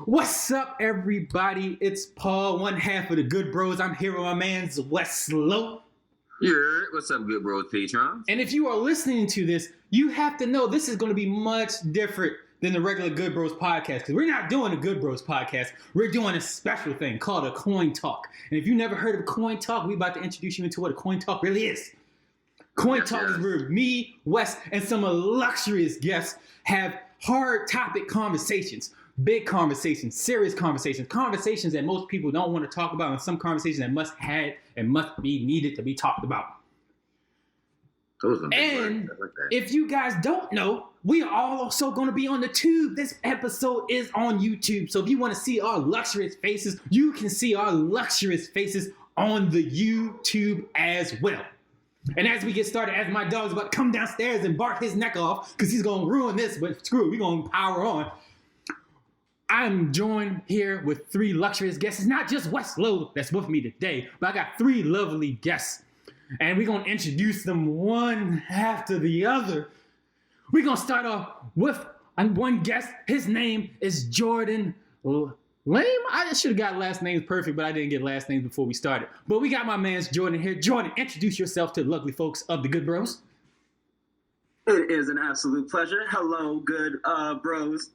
What's up, everybody? It's Paul, one half of the Good Bros. I'm here with my man's Wes Slope. Yeah, what's up, Good Bros Patreon? And if you are listening to this, you have to know this is going to be much different than the regular Good Bros podcast, because we're not doing a Good Bros podcast. We're doing a special thing called a Coin Talk. And if you've never heard of Coin Talk, we're about to introduce you into what a Coin Talk really is. Coin Talk is where me, Wes, and some illustrious guests have hard topic conversations. Big conversations, serious conversations, conversations that most people don't want to talk about, and some conversations that must be needed to be talked about. Those are big And words. I like that. if you guys don't know, we are also going to be on the tube. This episode is on YouTube. So if you want to see our luxurious faces, you can see our luxurious faces on the YouTube as well. And as we get started, as my dog's about to come downstairs and bark his neck off, because he's going to ruin this, but screw it, we're going to power on. I'm joined here with three luxurious guests. It's not just Wes Lowe that's with me today, but I got three lovely guests. And we're going to introduce them one after the other. We're going to start off with one guest. His name is Jordan Lame. I should have got last names perfect, but I didn't get last names before we started. But we got my man's Jordan here. Jordan, introduce yourself to the lovely folks of the Good Bros. It is an absolute pleasure. Hello, good bros.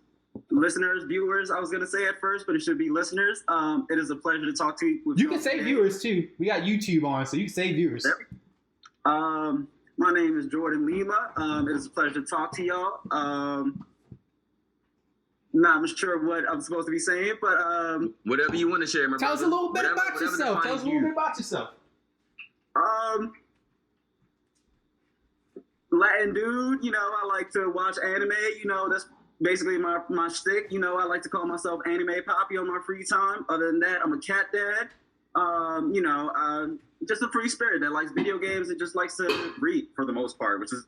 Listeners, viewers, I was going to say at first, but it should be listeners. It is a pleasure to talk to you. You can say viewers too. We got YouTube on, so you can say viewers. My name is Jordan Lima. It is a pleasure to talk to y'all. Not sure what I'm supposed to be saying, but Whatever you want to share, my Tell us a brother. little bit about Whatever yourself. Tell us a little defines bit about yourself. Latin dude, I like to watch anime. That's basically my shtick. I like to call myself Anime Poppy on my free time. Other than that, I'm a cat dad. Just a free spirit that likes video games and just likes to read for the most part, which is,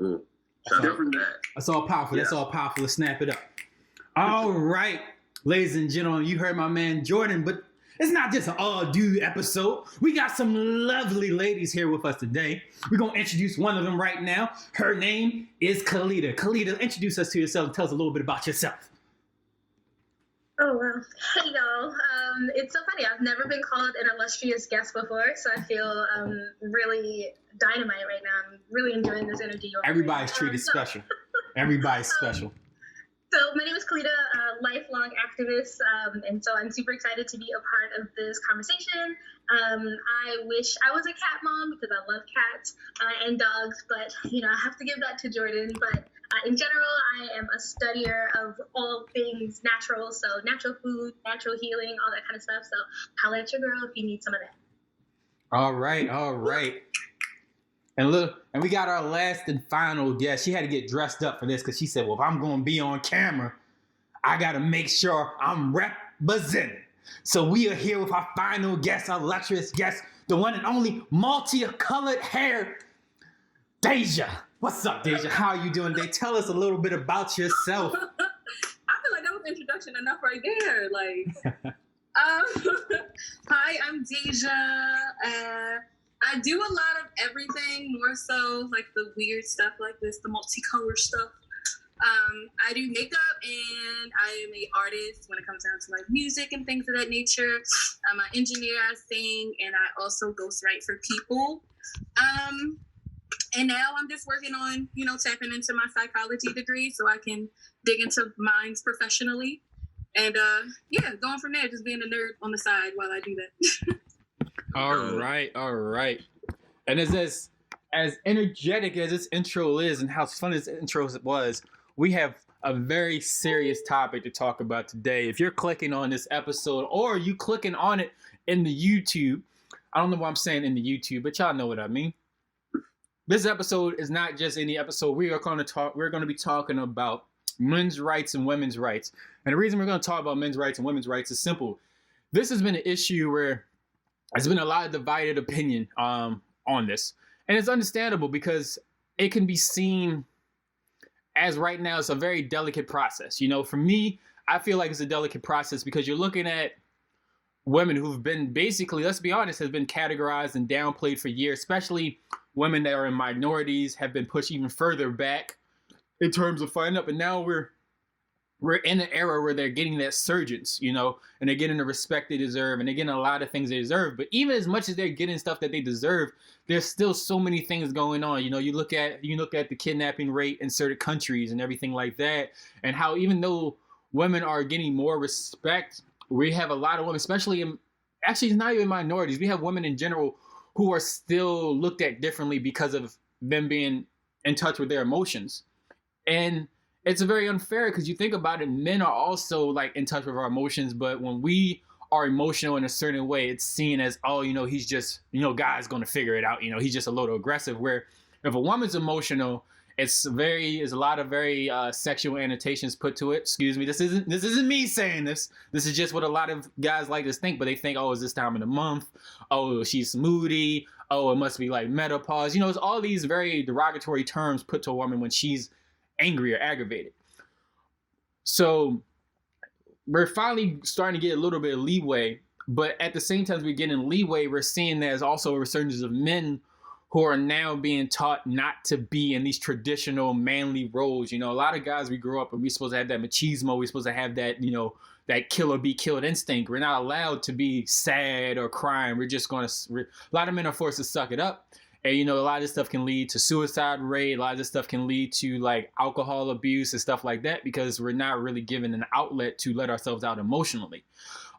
Ooh, shout out different. to that. That's all powerful. That's Yeah. all powerful. Let's snap it up. All right, ladies and gentlemen, you heard my man Jordan, but it's not just an all-dude episode. We got some lovely ladies here with us today. We're going to introduce one of them right now. Her name is Khalida. Khalida, introduce us to yourself and tell us a little bit about yourself. Oh, wow. Hey, y'all. It's so funny. I've never been called an illustrious guest before, so I feel really dynamite right now. I'm really enjoying this interview. Everybody's treated special. Everybody's special. So my name is Khalida, a lifelong activist, and so I'm super excited to be a part of this conversation. I wish I was a cat mom because I love cats and dogs, but, I have to give that to Jordan. But in general, I am a studier of all things natural, so natural food, natural healing, all that kind of stuff. So holla at your girl if you need some of that. All right. And look, and we got our last and final guest. She had to get dressed up for this because she said, well, if I'm going to be on camera, I got to make sure I'm representing. So we are here with our final guest, our luxurious guest, the one and only multicolored hair, Deja. What's up, Deja? How are you doing today? Tell us a little bit about yourself. I feel like that was introduction enough right there. Like, hi, I'm Deja. I do a lot of everything, more so like the weird stuff like this, the multicolor stuff. I do makeup and I am an artist when it comes down to like music and things of that nature. I'm an engineer, I sing, and I also ghostwrite for people. And now I'm just working on, tapping into my psychology degree so I can dig into minds professionally. And going from there, just being a nerd on the side while I do that. All right. And as energetic as this intro is and how fun this intro was, we have a very serious topic to talk about today. If you're clicking on this episode or you clicking on it in the YouTube, I don't know why I'm saying in the YouTube, but y'all know what I mean. This episode is not just any episode. We're going to be talking about men's rights and women's rights. And the reason we're going to talk about men's rights and women's rights is simple. This has been an issue where there's been a lot of divided opinion on this. And it's understandable because it can be seen as right now it's a very delicate process. For me, I feel like it's a delicate process because you're looking at women who've been basically, let's be honest, has been categorized and downplayed for years, especially women that are in minorities have been pushed even further back in terms of fighting up. And now we're we're in an era where they're getting that surgence, you know, and they're getting the respect they deserve, and they're getting a lot of things they deserve. But even as much as they're getting stuff that they deserve, there's still so many things going on. You know, you look at the kidnapping rate in certain countries and everything like that, and how even though women are getting more respect, we have a lot of women, especially in, actually it's not even minorities, we have women in general who are still looked at differently because of them being in touch with their emotions. And it's very unfair because you think about it, men are also like in touch with our emotions, but when we are emotional in a certain way, it's seen as, oh, you know, he's just, you know, guy's going to figure it out. You know, he's just a little aggressive. Where if a woman's emotional, it's a lot of very sexual annotations put to it. Excuse me. This isn't me saying this. This is just what a lot of guys like to think. But they think, oh, is this time of the month? Oh, she's moody. Oh, it must be like menopause. You know, it's all these very derogatory terms put to a woman when she's angry or aggravated. So we're finally starting to get a little bit of leeway, but at the same time as we're getting leeway, we're seeing there's also a resurgence of men who are now being taught not to be in these traditional manly roles. You know, a lot of guys, we grew up and we're supposed to have that machismo. We're supposed to have that, you know, that kill or be killed instinct. We're not allowed to be sad or crying. We're just going to, a lot of men are forced to suck it up. And, you know, a lot of this stuff can lead to suicide rate. A lot of this stuff can lead to like alcohol abuse and stuff like that because we're not really given an outlet to let ourselves out emotionally.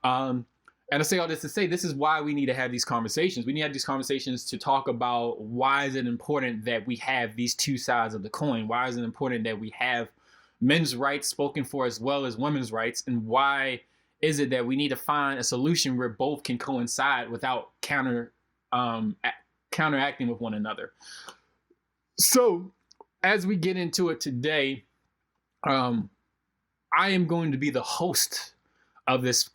And I say all this to say, this is why we need to have these conversations. We need to have these conversations to talk about why is it important that we have these two sides of the coin? Why is it important that we have men's rights spoken for as well as women's rights? And why is it that we need to find a solution where both can coincide without counteracting with one another? So as we get into it today, I am going to be the host of this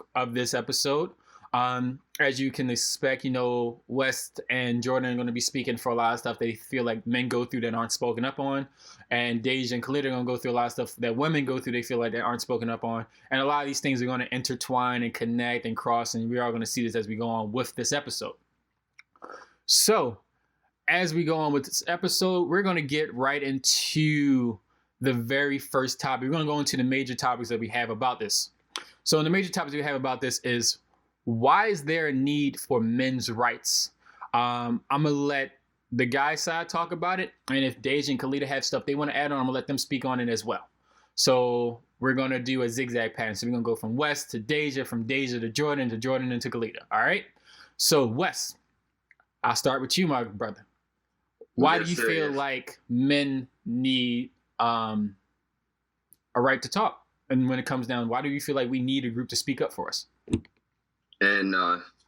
episode. As you can expect, you know, West and Jordan are going to be speaking for a lot of stuff they feel like men go through that aren't spoken up on, and Deja and Khalid are going to go through a lot of stuff that women go through they feel like they aren't spoken up on, and a lot of these things are going to intertwine and connect and cross, and we are going to see this as we go on with this episode. So as we go on with this episode, we're going to get right into the very first topic. We're going to go into the major topics that we have about this. So the major topics we have about this is, why is there a need for men's rights? I'm going to let the guy side talk about it. And if Deja and Khalida have stuff they want to add on, I'm going to let them speak on it as well. So we're going to do a zigzag pattern. So we're going to go from West to Deja to Jordan into Khalida. All right. So West, I'll start with you, my brother. Why do you feel like men need a right to talk? And when it comes down, why do you feel like we need a group to speak up for us? And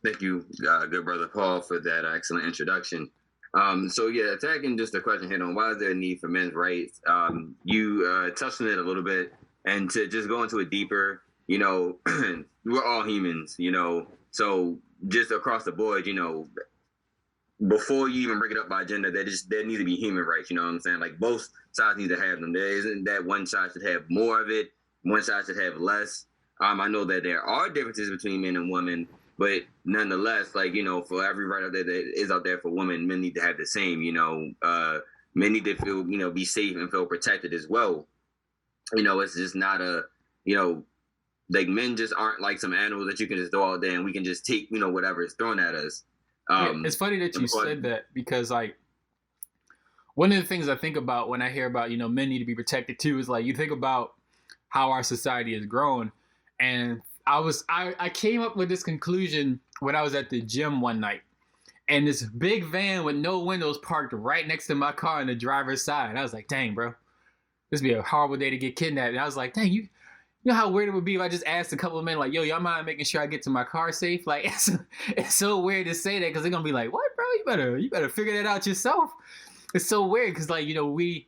thank you, good brother Paul, for that excellent introduction. So yeah, attacking just the question head on, why is there a need for men's rights? You touched on it a little bit, and to just go into it deeper, you know, we're all humans, you know, so just across the board, you know, before you even break it up by gender, there need to be human rights, you know what I'm saying? Like both sides need to have them. There isn't that one side should have more of it, one side should have less. I know that there are differences between men and women, but nonetheless, like, you know, for every right out there that is out there for women, men need to have the same, you know, men need to feel, you know, be safe and feel protected as well. You know, it's just not you know, like men just aren't like some animals that you can just throw out there and we can just take, you know, whatever is thrown at us. It's funny that you said that because, like, one of the things I think about when I hear about, you know, men need to be protected too is like, you think about how our society has grown. And I came up with this conclusion when I was at the gym one night, and this big van with no windows parked right next to my car on the driver's side. And I was like, dang, bro, this would be a horrible day to get kidnapped. And I was like, dang, you know how weird it would be if I just asked a couple of men, like, yo, y'all mind making sure I get to my car safe? Like, it's so weird to say that because they're going to be like, what, bro? You better figure that out yourself. It's so weird because, like, you know, we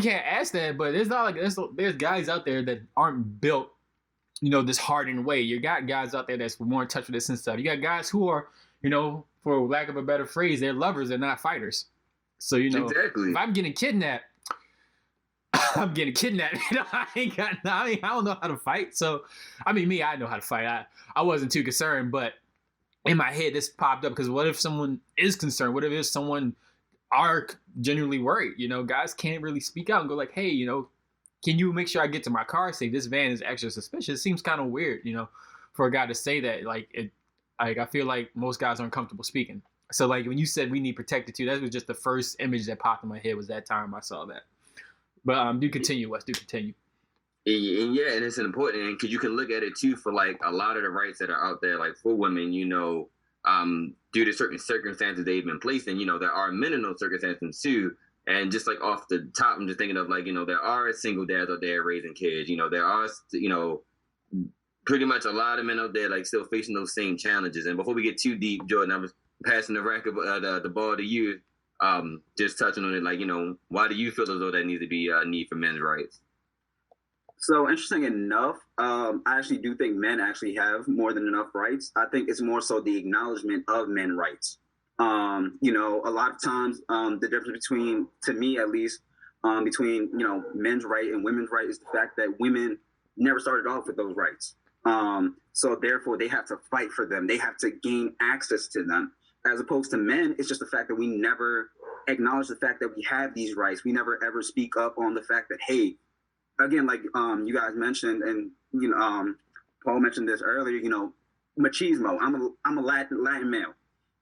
can't ask that, but it's not like there's guys out there that aren't built, you know, this hardened way. You got guys out there that's more in touch with this and stuff. You got guys who are, you know, for lack of a better phrase, they're lovers, they're not fighters. So, you know, exactly. If I'm getting kidnapped, I'm getting kidnapped. You know, I don't know how to fight. So, I mean, I know how to fight. I wasn't too concerned, but in my head, this popped up because what if someone is concerned? What if someone are genuinely worried? You know, guys can't really speak out and go like, hey, you know, can you make sure I get to my car safe? This van is extra suspicious. It seems kind of weird, for a guy to say that. I feel like most guys aren't comfortable speaking. So like when you said we need protected too, that was just the first image that popped in my head was that time I saw that. But do continue, Wes. Do continue. Yeah, and it's important because you can look at it too for like a lot of the rights that are out there, like for women, due to certain circumstances they've been placed in, there are men in those circumstances too. And just like off the top, I'm just thinking of like, there are single dads out there raising kids. There are, pretty much a lot of men out there like still facing those same challenges. And before we get too deep, Jordan, I was passing the ball to you. Just touching on it, like, why do you feel as though there needs to be a need for men's rights? So interesting enough, I actually do think men actually have more than enough rights. I think it's more so the acknowledgement of men's rights. A lot of times the difference between, to me at least, between, men's right and women's right is the fact that women never started off with those rights. So therefore they have to fight for them. They have to gain access to them. As opposed to men, it's just the fact that we never acknowledge the fact that we have these rights. We never ever speak up on the fact that, hey, again, like you guys mentioned, and Paul mentioned this earlier, machismo. I'm a Latin male.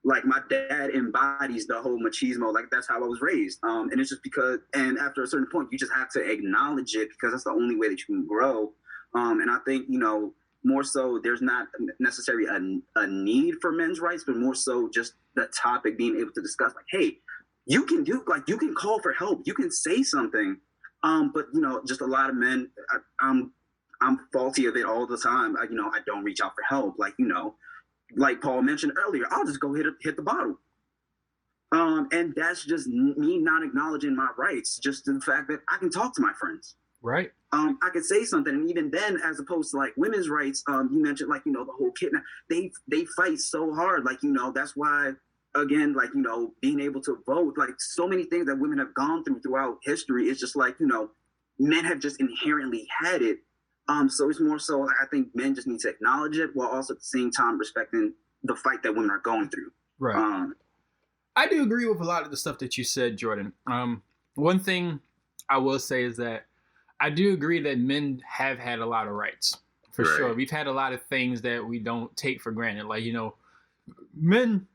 Like my dad embodies the whole machismo. Like that's how I was raised. And it's just because, and after a certain point, you just have to acknowledge it because that's the only way that you can grow. And I think, more so there's not necessarily a need for men's rights, but more so just the topic being able to discuss like, hey, you can call for help. You can say something. But just a lot of men, I'm faulty of it all the time. I don't reach out for help. Like Paul mentioned earlier, I'll just go hit the bottle. And that's just me not acknowledging my rights. Just the fact that I can talk to my friends. Right. I could say something, and even then, as opposed to like women's rights, you mentioned the whole kidnap. They fight so hard, that's why. Again, being able to vote, like so many things that women have gone throughout history, it's just like, men have just inherently had it. So it's more so, I think men just need to acknowledge it while also at the same time respecting the fight that women are going through. Right. I do agree with a lot of the stuff that you said, Jordan. One thing I will say is that I do agree that men have had a lot of rights, for right. sure. We've had a lot of things that we don't take for granted. Like, men,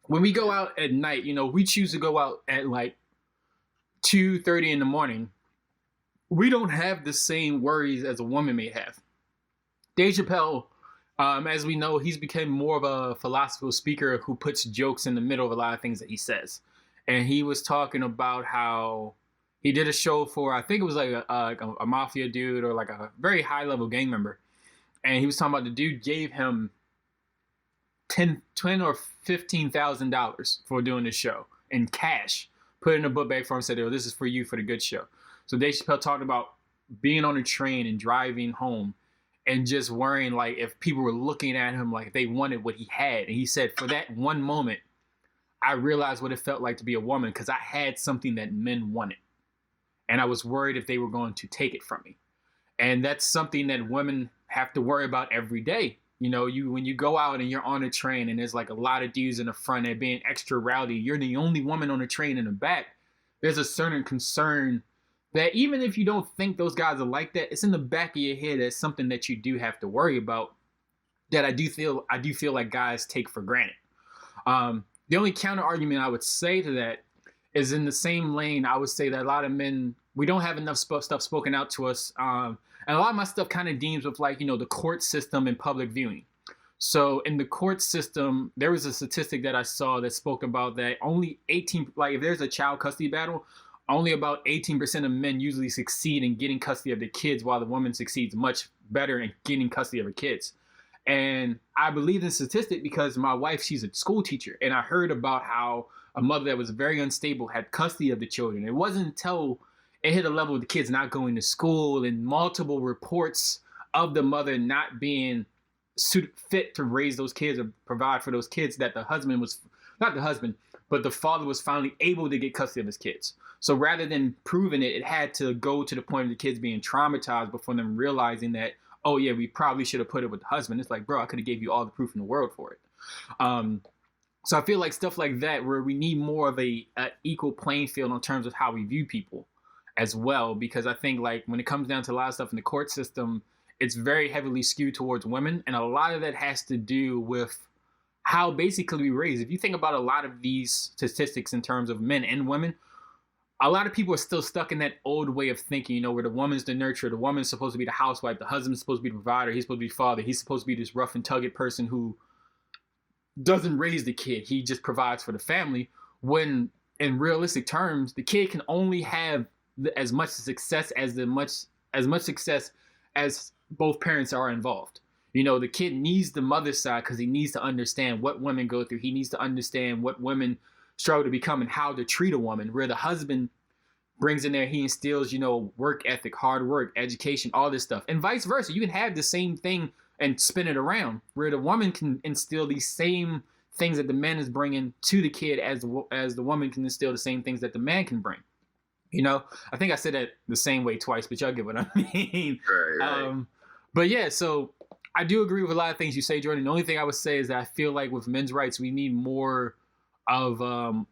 when we go out at night, we choose to go out at like 2:30 in the morning. We don't have the same worries as a woman may have. Dave Chappelle, as we know, he's become more of a philosophical speaker who puts jokes in the middle of a lot of things that he says. And he was talking about how he did a show for, I think it was like a mafia dude or like a very high level gang member. And he was talking about the dude gave him $10 or $15,000 for doing this show in cash, put it in a book bag for him, said, "Oh, this is for you for the good show." So Dave Chappelle talked about being on a train and driving home and just worrying like if people were looking at him like they wanted what he had. And he said, for that one moment, I realized what it felt like to be a woman because I had something that men wanted. And I was worried if they were going to take it from me. And that's something that women have to worry about every day. When you go out and you're on a train and there's like a lot of dudes in the front and being extra rowdy, you're the only woman on the train in the back. There's a certain concern that even if you don't think those guys are like that, it's in the back of your head as something that you do have to worry about that I do feel like guys take for granted. The only counter argument I would say to that is in the same lane. I would say that a lot of men, we don't have enough stuff spoken out to us. And a lot of my stuff kind of deals with the court system and public viewing. So in the court system, there was a statistic that I saw that spoke about that only 18, if there's a child custody battle, only about 18% of men usually succeed in getting custody of their kids, while the woman succeeds much better in getting custody of her kids. And I believe this statistic because my wife, she's a school teacher, and I heard about how a mother that was very unstable had custody of the children. It wasn't until it hit a level of the kids not going to school and multiple reports of the mother not being fit to raise those kids or provide for those kids that the father was finally able to get custody of his kids. So rather than proving it, it had to go to the point of the kids being traumatized before them realizing that, oh yeah, we probably should have put it with the husband. It's like, bro, I could have gave you all the proof in the world for it. So I feel like stuff like that, where we need more of a equal playing field in terms of how we view people. as well, because I think like when it comes down to a lot of stuff in the court system, it's very heavily skewed towards women, and a lot of that has to do with how basically we raise. If you think about a lot of these statistics in terms of men and women, a lot of people are still stuck in that old way of thinking, you know, where the woman's the nurturer, the woman's supposed to be the housewife, the husband's supposed to be the provider, he's supposed to be the father, he's supposed to be this rough and tugged person who doesn't raise the kid, he just provides for the family. When in realistic terms, the kid can only have as much success as success as both parents are involved. You know, the kid needs the mother's side because he needs to understand what women go through. He needs to understand what women struggle to become and how to treat a woman. Where the husband brings in there, he instills, you know, work ethic, hard work, education, all this stuff. And vice versa. You can have the same thing and spin it around, where the woman can instill these same things that the man is bringing to the kid as the woman can instill the same things that the man can bring. You know, I think I said that the same way twice, but y'all get what I mean. Right. But yeah, so I do agree with a lot of things you say, Jordan. The only thing I would say is that I feel like with men's rights, we need more of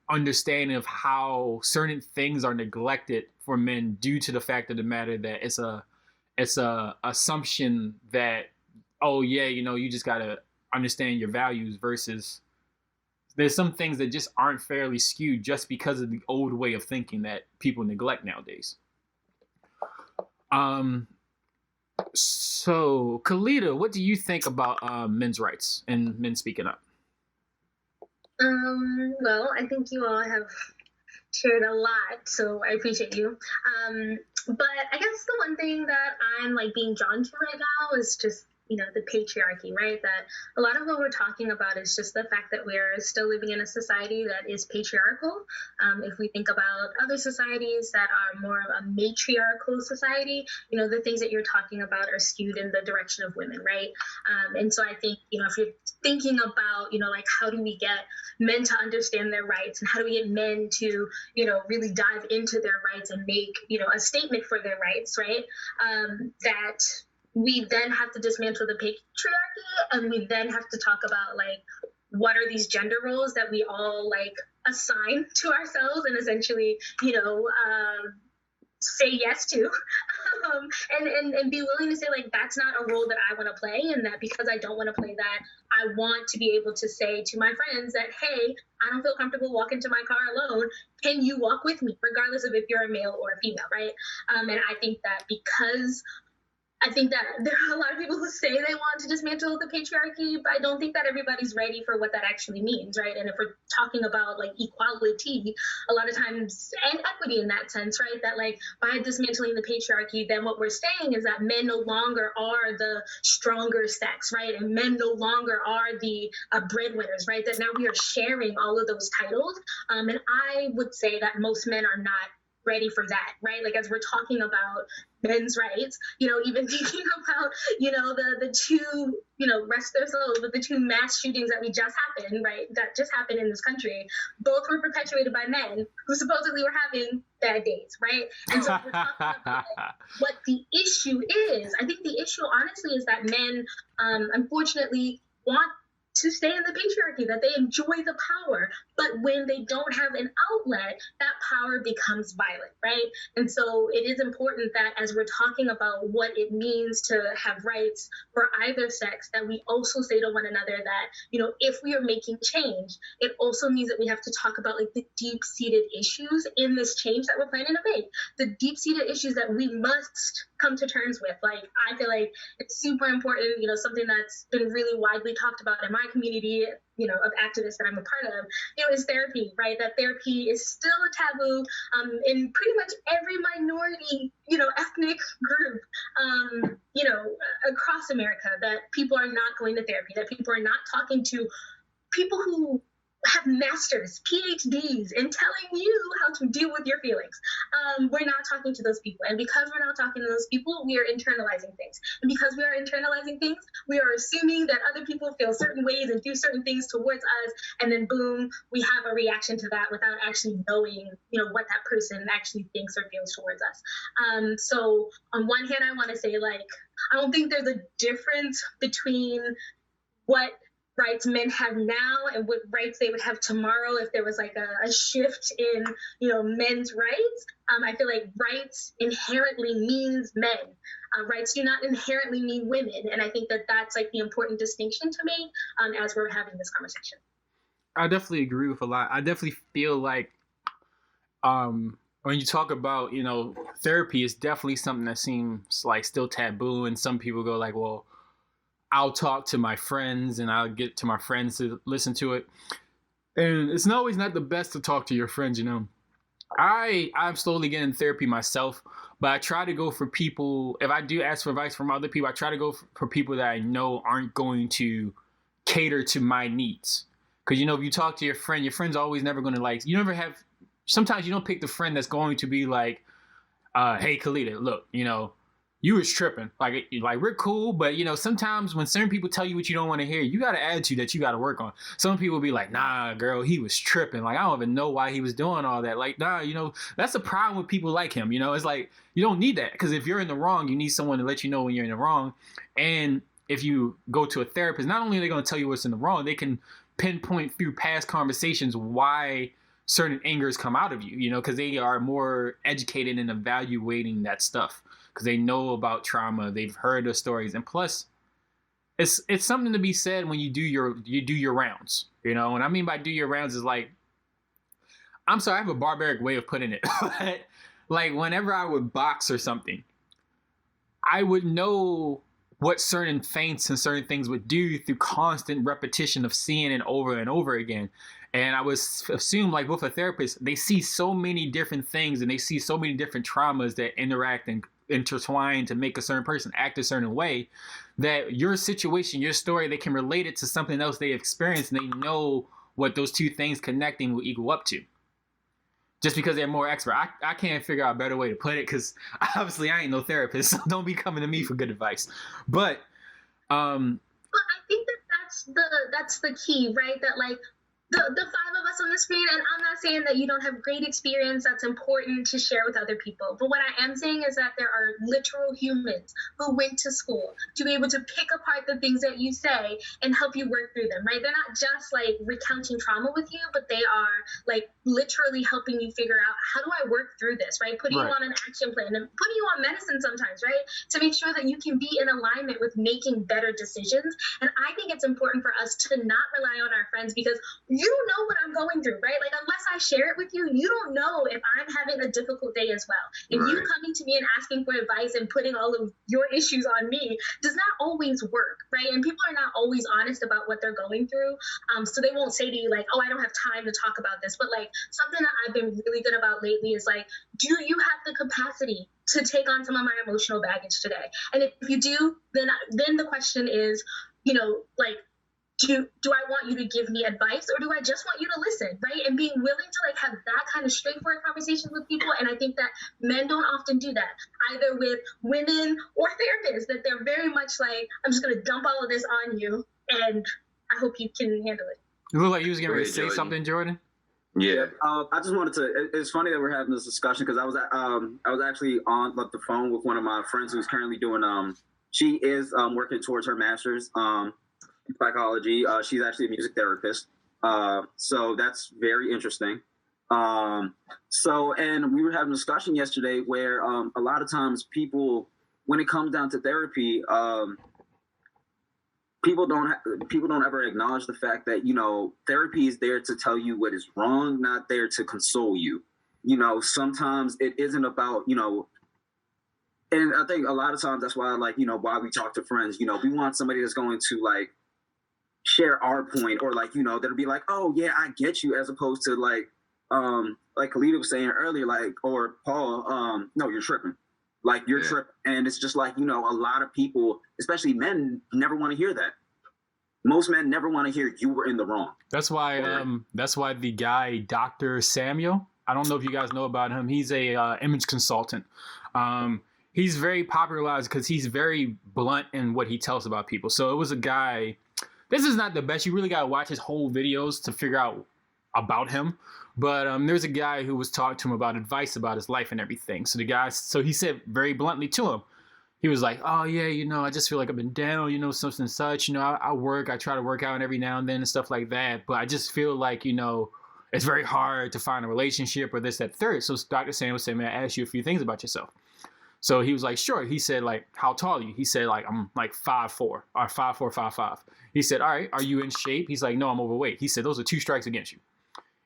understanding of how certain things are neglected for men due to the fact of the matter that it's a assumption that, oh yeah, you know, you just gotta understand your values, versus there's some things that just aren't fairly skewed just because of the old way of thinking that people neglect nowadays. So Khalida, what do you think about men's rights and men speaking up? Well, I think you all have shared a lot, so I appreciate you. But I guess the one thing that I'm like being drawn to right now is just, you know, the patriarchy, right? That a lot of what we're talking about is just the fact that we're still living in a society that is patriarchal. If we think about other societies that are more of a matriarchal society, you know, the things that you're talking about are skewed in the direction of women, right? And so I think, you know, if you're thinking about, you know, like how do we get men to understand their rights and how do we get men to, you know, really dive into their rights and make, you know, a statement for their rights, right? That we then have to dismantle the patriarchy, and we then have to talk about like what are these gender roles that we all like assign to ourselves and essentially, you know, say yes to, and be willing to say like that's not a role that I want to play, and that because I don't want to play that, I want to be able to say to my friends that, hey, I don't feel comfortable walking to my car alone. Can you walk with me, regardless of if you're a male or a female, right? And I think that because I think that there are a lot of people who say they want to dismantle the patriarchy, but I don't think that everybody's ready for what that actually means, right? And if we're talking about like equality, a lot of times, and equity in that sense, right? That like by dismantling the patriarchy, then what we're saying is that men no longer are the stronger sex, right? And men no longer are the breadwinners, right? That now we are sharing all of those titles. And I would say that most men are not ready for that, right? Like as we're talking about men's rights, you know, even thinking about, you know, the two, you know, rest their souls, but the two mass shootings that just happened in this country, both were perpetuated by men who supposedly were having bad days, right? And so we're talking about like, what the issue is. I think the issue honestly is that men unfortunately want to stay in the patriarchy, that they enjoy the power, but when they don't have an outlet, that power becomes violent, right? And so it is important that as we're talking about what it means to have rights for either sex, that we also say to one another that, you know, if we are making change, it also means that we have to talk about like the deep-seated issues in this change that we're planning to make, the deep-seated issues that we must come to terms with. Like, I feel like it's super important, you know, something that's been really widely talked about in my community, you know, of activists that I'm a part of, you know, is therapy, right? That therapy is still a taboo in pretty much every minority, you know, ethnic group, you know, across America, that people are not going to therapy, that people are not talking to people who have masters, PhDs, in telling you how to deal with your feelings. We're not talking to those people. And because we're not talking to those people, we are internalizing things. And because we are internalizing things, we are assuming that other people feel certain ways and do certain things towards us. And then boom, we have a reaction to that without actually knowing, you know, what that person actually thinks or feels towards us. So on one hand, I want to say, like, I don't think there's a difference between what rights men have now and what rights they would have tomorrow if there was like a shift in, men's rights. I feel like rights inherently means men. Rights do not inherently mean women. And I think that that's like the important distinction to make as we're having this conversation. I definitely agree with a lot. I definitely feel like when you talk about, therapy is definitely something that seems like still taboo. And some people go like, well, I'll talk to my friends and I'll get to my friends to listen to it. And it's always not the best to talk to your friends, I'm slowly getting therapy myself, but I try to go for people. If I do ask for advice from other people, I try to go for people that I know aren't going to cater to my needs. Because, if you talk to your friend's always never going to sometimes you don't pick the friend that's going to be like, hey, Khalida, look, you was tripping. Like we're cool, but sometimes when certain people tell you what you don't want to hear, you got an attitude that you got to work on. Some people be like, nah, girl, he was tripping. Like, I don't even know why he was doing all that. Like, nah, that's a problem with people like him. It's like, you don't need that. Because if you're in the wrong, you need someone to let you know when you're in the wrong. And if you go to a therapist, not only are they going to tell you what's in the wrong, they can pinpoint through past conversations why certain angers come out of you, because they are more educated in evaluating that stuff. Because they know about trauma, they've heard the stories, and plus, it's something to be said when you do your rounds. What I mean by do your rounds is like, I'm sorry, I have a barbaric way of putting it, but like whenever I would box or something, I would know what certain feints and certain things would do through constant repetition of seeing it over and over again. And I would assume, like with a therapist, they see so many different things and they see so many different traumas that interact and intertwine to make a certain person act a certain way, that your situation, your story, they can relate it to something else they experienced, and they know what those two things connecting will equal up to. Just because they're more expert. I can't figure out a better way to put it, because obviously I ain't no therapist, so don't be coming to me for good advice. But I think that's the key, right? That like the five of us on the screen, and I'm not saying that you don't have great experience that's important to share with other people, but what I am saying is that there are literal humans who went to school to be able to pick apart the things that you say and help you work through them, right? They're not just like recounting trauma with you, but they are like literally helping you figure out, how do I work through this, right? Putting you on an action plan and putting you on medicine sometimes, right? To make sure that you can be in alignment with making better decisions. And I think it's important for us to not rely on our friends, because you don't know what I'm going through, right? Like, unless I share it with you, you don't know if I'm having a difficult day as well. If you coming to me and asking for advice and putting all of your issues on me does not always work, right? And people are not always honest about what they're going through. So they won't say to you like, oh, I don't have time to talk about this. But like, something that I've been really good about lately is like, do you have the capacity to take on some of my emotional baggage today? And if you do, then the question is, like, do I want you to give me advice, or do I just want you to listen, right? And being willing to like have that kind of straightforward conversation with people. And I think that men don't often do that, either with women or therapists, that they're very much like, I'm just going to dump all of this on you, and I hope you can handle it. You look like you was going to say something, Jordan. Yeah. I just wanted to. It's funny that we're having this discussion, because I was actually on the phone with one of my friends who's currently doing. She is working towards her master's. Psychology. She's actually a music therapist. So that's very interesting. And we were having a discussion yesterday where a lot of times people, when it comes down to therapy, people don't ever acknowledge the fact that, therapy is there to tell you what is wrong, not there to console you. Sometimes it isn't about, and I think a lot of times that's why, why we talk to friends, we want somebody that's going to like share our point, or like, that'll be like, oh yeah, I get you, as opposed to like Khalida was saying earlier, like, or Paul, no, you're tripping. Like, you're tripping. And it's just like, a lot of people, especially men, never want to hear that. Most men never want to hear you were in the wrong. That's why the guy, Dr. Samuel, I don't know if you guys know about him. He's a image consultant. He's very popularized because he's very blunt in what he tells about people. So it was a guy. This is not the best. You really got to watch his whole videos to figure out about him. But there's a guy who was talking to him about advice about his life and everything. So he said very bluntly to him, he was like, oh yeah, I just feel like I've been down, such and such. I try to work out every now and then and stuff like that, but I just feel like, it's very hard to find a relationship or this, that, third. So Dr. Sam was saying, may I ask you a few things about yourself? So he was like, sure. He said, like, how tall are you? He said, like, I'm like 5'4" or 5'4", 5'5". He said, all right, are you in shape? He's like, no, I'm overweight. He said, those are 2 strikes against you.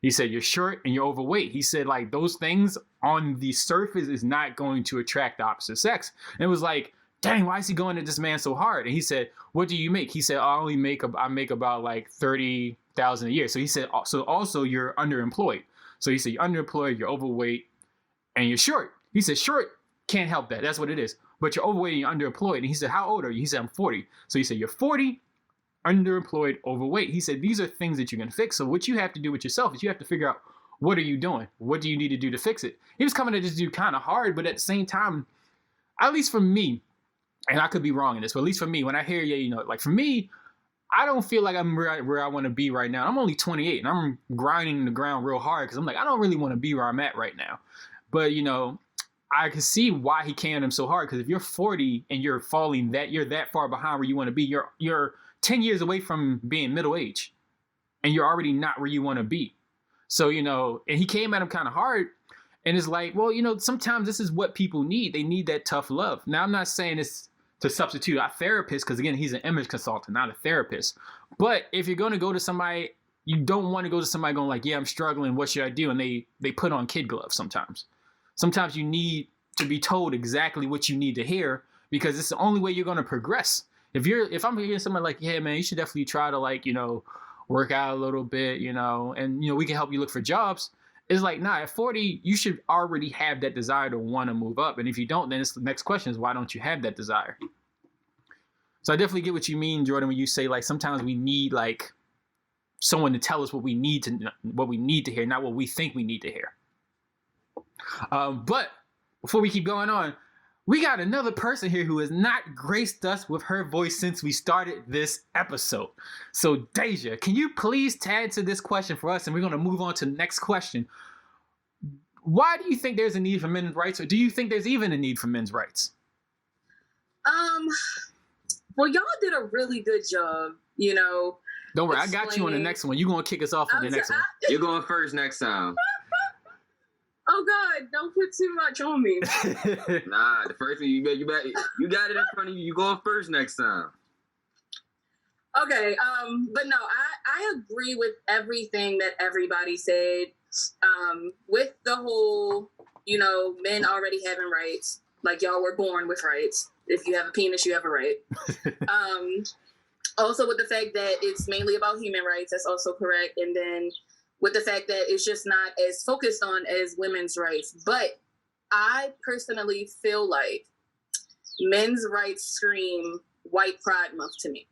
He said, you're short and you're overweight. He said, like, those things on the surface is not going to attract the opposite sex. And it was like, dang, why is he going at this man so hard? And he said, what do you make? He said, I make about like 30,000 a year. So he said, so also you're underemployed. So he said, you're underemployed, you're overweight, and you're short. He said, short, can't help that. That's what it is. But you're overweight and you're underemployed. And he said, how old are you? He said, I'm 40. So he said, you're 40, underemployed, overweight. He said, these are things that you can fix. So what you have to do with yourself is you have to figure out, what are you doing? What do you need to do to fix it? He was coming at this dude kind of hard, but at the same time, at least for me, and I could be wrong in this, but at least for me, when I hear, like for me, I don't feel like I'm where I want to be right now. I'm only 28 and I'm grinding the ground real hard because I'm like, I don't really want to be where I'm at right now. But, I can see why he came at him so hard, because if you're 40 and you're you're that far behind where you want to be, you're 10 years away from being middle age and you're already not where you want to be. So, and he came at him kind of hard, and it's like, well, sometimes this is what people need. They need that tough love. Now, I'm not saying it's to substitute a therapist, because again, he's an image consultant, not a therapist. But if you're going to go to somebody, you don't want to go to somebody going like, yeah, I'm struggling, what should I do? And they put on kid gloves sometimes. Sometimes you need to be told exactly what you need to hear, because it's the only way you're going to progress. If I'm hearing somebody like, yeah, man, you should definitely try to work out a little bit, and, we can help you look for jobs. It's like, nah, at 40, you should already have that desire to want to move up. And if you don't, then the next question is, why don't you have that desire? So I definitely get what you mean, Jordan, when you say, like, sometimes we need, like, someone to tell us what we need to hear, not what we think we need to hear. But before we keep going on, we got another person here who has not graced us with her voice since we started this episode. So, Deja, can you please answer this question for us? And we're going to move on to the next question. Why do you think there's a need for men's rights, or do you think there's even a need for men's rights? Well, y'all did a really good job, Don't worry, I got you on the next one. You're going to kick us off on the next one. You're going first next time. Oh God! Don't put too much on me. Nah, the first thing you got it in front of you. You going first next time. Okay. But no, I agree with everything that everybody said. With the whole, men already having rights. Like, y'all were born with rights. If you have a penis, you have a right. Also with the fact that it's mainly about human rights, that's also correct. And then with the fact that it's just not as focused on as women's rights. But I personally feel like men's rights scream White Pride Month to me.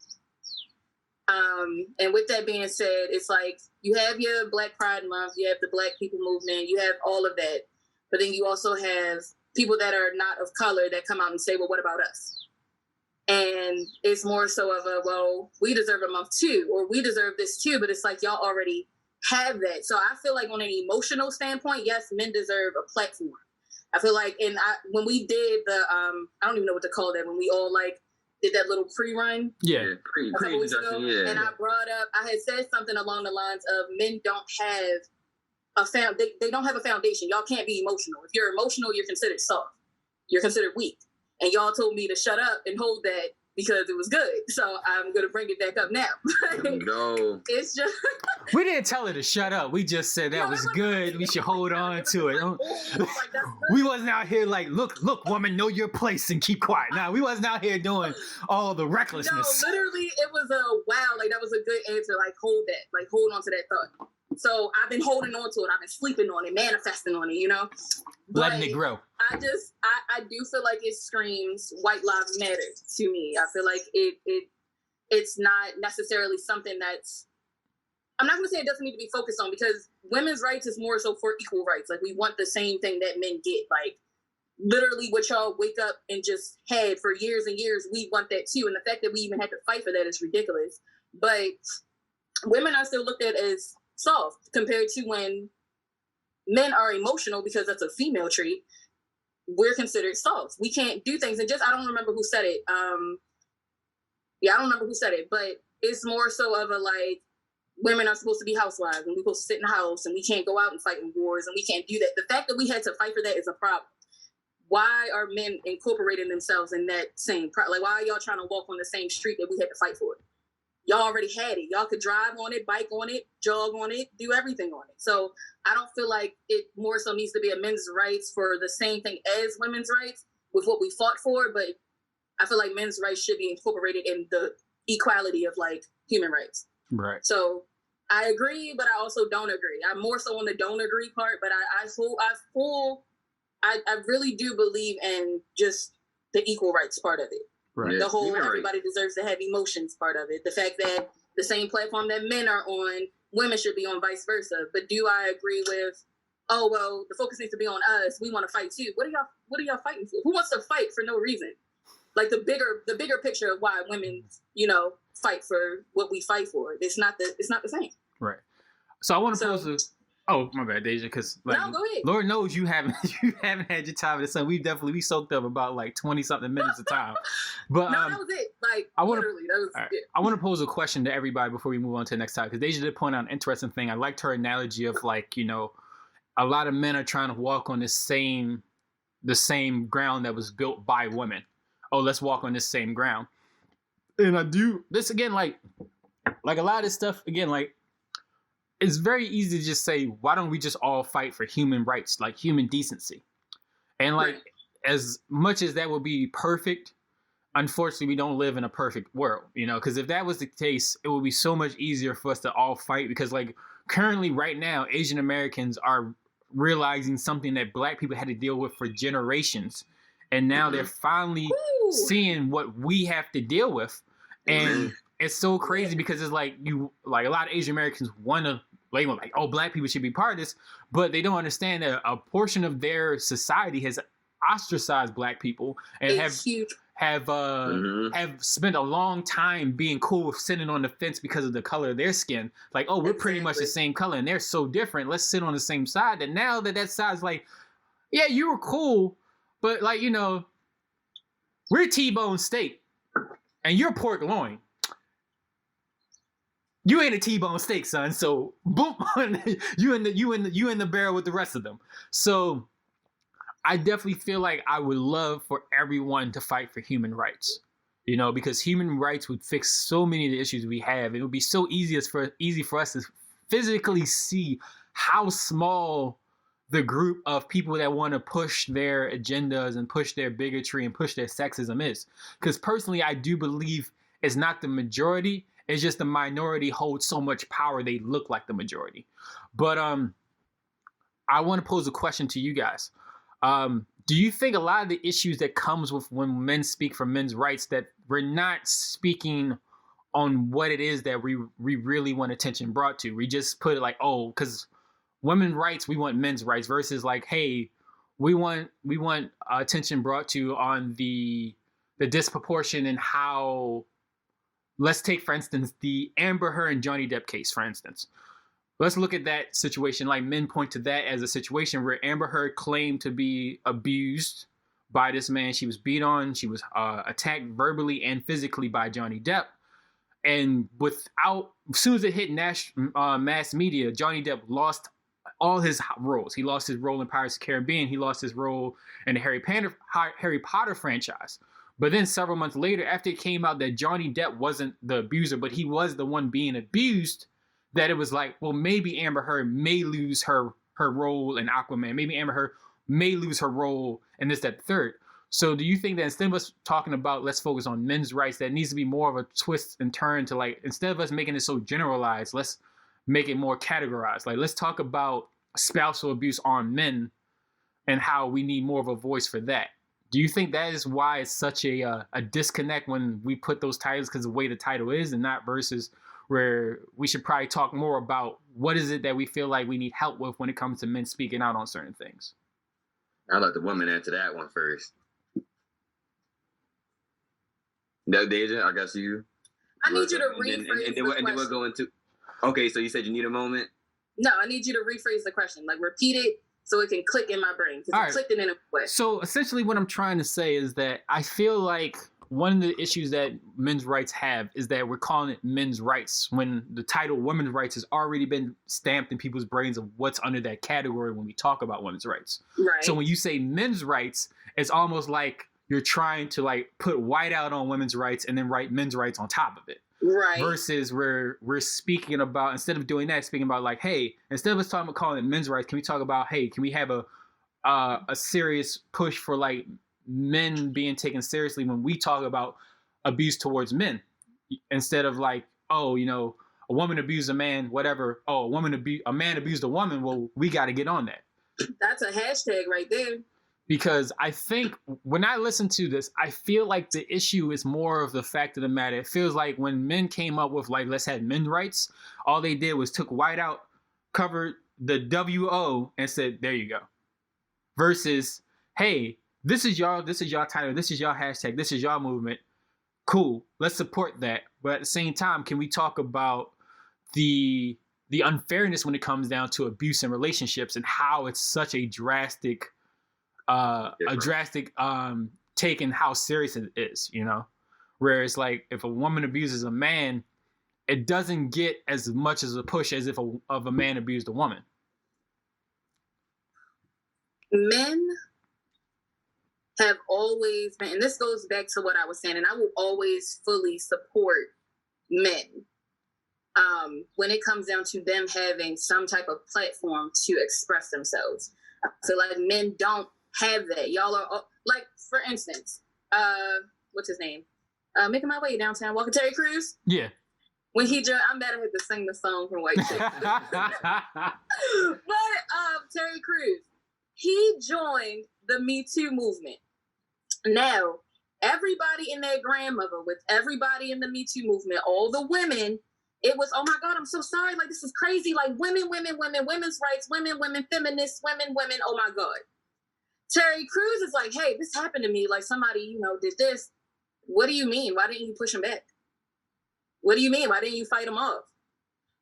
And with that being said, it's like you have your Black Pride Month, you have the Black People Movement, you have all of that. But then you also have people that are not of color that come out and say, well, what about us? And it's more so of a, well, we deserve a month too, or we deserve this too. But it's like y'all already have that. So I feel like on an emotional standpoint, yes, men deserve a platform. I feel like, when we did the, I don't even know what to call that, when we all did that little pre-run. Yeah, pre-introduction, yeah. And I had said something along the lines of men don't have they don't have a foundation. Y'all can't be emotional. If you're emotional, you're considered soft. You're considered weak. And y'all told me to shut up and hold that because it was good. So I'm going to bring it back up now. No. It's just... We didn't tell her to shut up. We just said that was good. We should hold on to it. We wasn't out here like, look, woman, know your place and keep quiet. Nah, we wasn't out here doing all the recklessness. No, literally, it was a wow. Like, that was a good answer. Like, hold that. Like, hold on to that thought. So I've been holding on to it. I've been sleeping on it, manifesting on it, Letting it grow. I do feel like it screams White Lives Matter to me. I feel like it's not necessarily something that's, I'm not going to say it doesn't need to be focused on, because women's rights is more so for equal rights. Like, we want the same thing that men get. Like, literally what y'all wake up and just had for years and years, we want that too. And the fact that we even had to fight for that is ridiculous. But women are still looked at as soft compared to when men are emotional, because that's a female trait. we're considered soft. We can't do things. And just, I don't remember who said it. Yeah, I don't remember who said it, but it's more so of a like, women are supposed to be housewives and we're supposed to sit in the house and we can't go out and fight in wars and we can't do that. The fact that we had to fight for that is a problem. Why are men incorporating themselves in that same like, why are y'all trying to walk on the same street that we had to fight for? Y'all already had it. Y'all could drive on it, bike on it, jog on it, do everything on it. So I don't feel like it more so needs to be a men's rights for the same thing as women's rights with what we fought for, but I feel like men's rights should be incorporated in the equality of like human rights. Right. So I agree, but I also don't agree. I'm more so on the don't agree part, but I really do believe in just the equal rights part of it. Right. The whole Right. everybody deserves to have emotions part of it. The fact that the same platform that men are on, women should be on, vice versa. But do I agree with, oh well, the focus needs to be on us. We want to fight too. What are y'all fighting for? Who wants to fight for no reason? Like the bigger picture of why women, fight for what we fight for. It's not the same. Right. So I want to So- pose a. Oh, my bad, Deja, because like, No, go ahead. Lord knows you haven't had your time in the sun. We soaked up about like 20 something minutes of time. But No, that was it. Like I wanna- literally, that was all right. it. I want to pose a question to everybody before we move on to the next topic, because Deja did point out an interesting thing. I liked her analogy of like, a lot of men are trying to walk on the same ground that was built by women. Oh, let's walk on this same ground. And I do this again, like a lot of this stuff again, like it's very easy to just say, why don't we just all fight for human rights, like human decency? And like, Right. as much as that would be perfect, unfortunately, we don't live in a perfect world, because if that was the case, it would be so much easier for us to all fight, because like currently right now, Asian Americans are realizing something that Black people had to deal with for generations. And now they're finally Woo! seeing what we have to deal with. And it's so crazy because it's like a lot of Asian Americans want to label like, oh, Black people should be part of this, but they don't understand that a portion of their society has ostracized Black people and It's huge. have spent a long time being cool with sitting on the fence because of the color of their skin. Like, oh, we're pretty much the Exactly. same color and they're so different. Let's sit on the same side. And now that side's like, yeah, you were cool, but like, we're T-bone steak and you're pork loin. You ain't a T-bone steak, son. So boom, you in the barrel with the rest of them. So I definitely feel like I would love for everyone to fight for human rights. Because human rights would fix so many of the issues we have. It would be so easy for us to physically see how small the group of people that want to push their agendas and push their bigotry and push their sexism is. Because personally, I do believe it's not the majority. It's just the minority holds so much power they look like the majority. But I want to pose a question to you guys. Do you think a lot of the issues that comes with when men speak for men's rights, that we're not speaking on what it is that we really want attention brought to? We just put it like, oh, because women's rights, we want men's rights, versus like, hey, we want attention brought to on the disproportion in how. Let's take, for instance, the Amber Heard and Johnny Depp case, for instance. Let's look at that situation. Like, men point to that as a situation where Amber Heard claimed to be abused by this man. She was beat on. She was attacked verbally and physically by Johnny Depp. And as soon as it hit mass media, Johnny Depp lost all his roles. He lost his role in Pirates of the Caribbean. He lost his role in the Harry Potter franchise. But then several months later, after it came out that Johnny Depp wasn't the abuser, but he was the one being abused, that it was like, well, maybe Amber Heard may lose her role in Aquaman. Maybe Amber Heard may lose her role in this, that, third. So do you think that instead of us talking about let's focus on men's rights, that needs to be more of a twist and turn to like, instead of us making it so generalized, let's make it more categorized. Like, let's talk about spousal abuse on men and how we need more of a voice for that. Do you think that is why it's such a disconnect when we put those titles, because of the way the title is, and not versus where we should probably talk more about what is it that we feel like we need help with when it comes to men speaking out on certain things? I'll let the woman answer that one first. No, Deja, I guess you. I need you to And then rephrase the we'll question. go into. Okay, so you said you need a moment. No, I need you to rephrase the question. Like, repeat it so it can click in my brain because All it right. clicked it in a way. So essentially, what I'm trying to say is that I feel like one of the issues that men's rights have is that we're calling it men's rights when the title women's rights has already been stamped in people's brains of what's under that category when we talk about women's rights. Right. So when you say men's rights, it's almost like you're trying to like put white out on women's rights and then write men's rights on top of it. Right. Versus where we're speaking about, instead of doing that, speaking about like, hey, instead of us talking about calling it men's rights, can we talk about, hey, can we have a serious push for like men being taken seriously when we talk about abuse towards men, instead of like, oh, you know, a woman abused a man, whatever. Oh, a man abused a woman. Well, we got to get on that. That's a hashtag right there. Because I think when I listen to this, I feel like the issue is more of the fact of the matter. It feels like when men came up with like, let's have men's rights, all they did was took white out, covered the WO and said, there you go. Versus, hey, this is y'all title, this is y'all hashtag, this is y'all movement. Cool, let's support that. But at the same time, can we talk about the unfairness when it comes down to abuse in relationships and how it's such a drastic take in how serious it is, you know? Whereas like if a woman abuses a man, it doesn't get as much as a push as if a man abused a woman. Men have always been, and this goes back to what I was saying, and I will always fully support men when it comes down to them having some type of platform to express themselves. I feel like men don't have that. Y'all are, like, for instance, what's his name? Making my way downtown, walking Terry Crews. Yeah. When he joined, I'm better at to sing the song from White Chicks. But Terry Crews, he joined the Me Too movement. Now, everybody and their grandmother, with everybody in the Me Too movement, all the women, it was, oh my God, I'm so sorry. Like, this is crazy. Like, women's rights, women, feminists, women. Oh my God. Terry Crews is like, hey, this happened to me. Like, somebody, you know, did this. What do you mean? Why didn't you push him back? What do you mean? Why didn't you fight him off?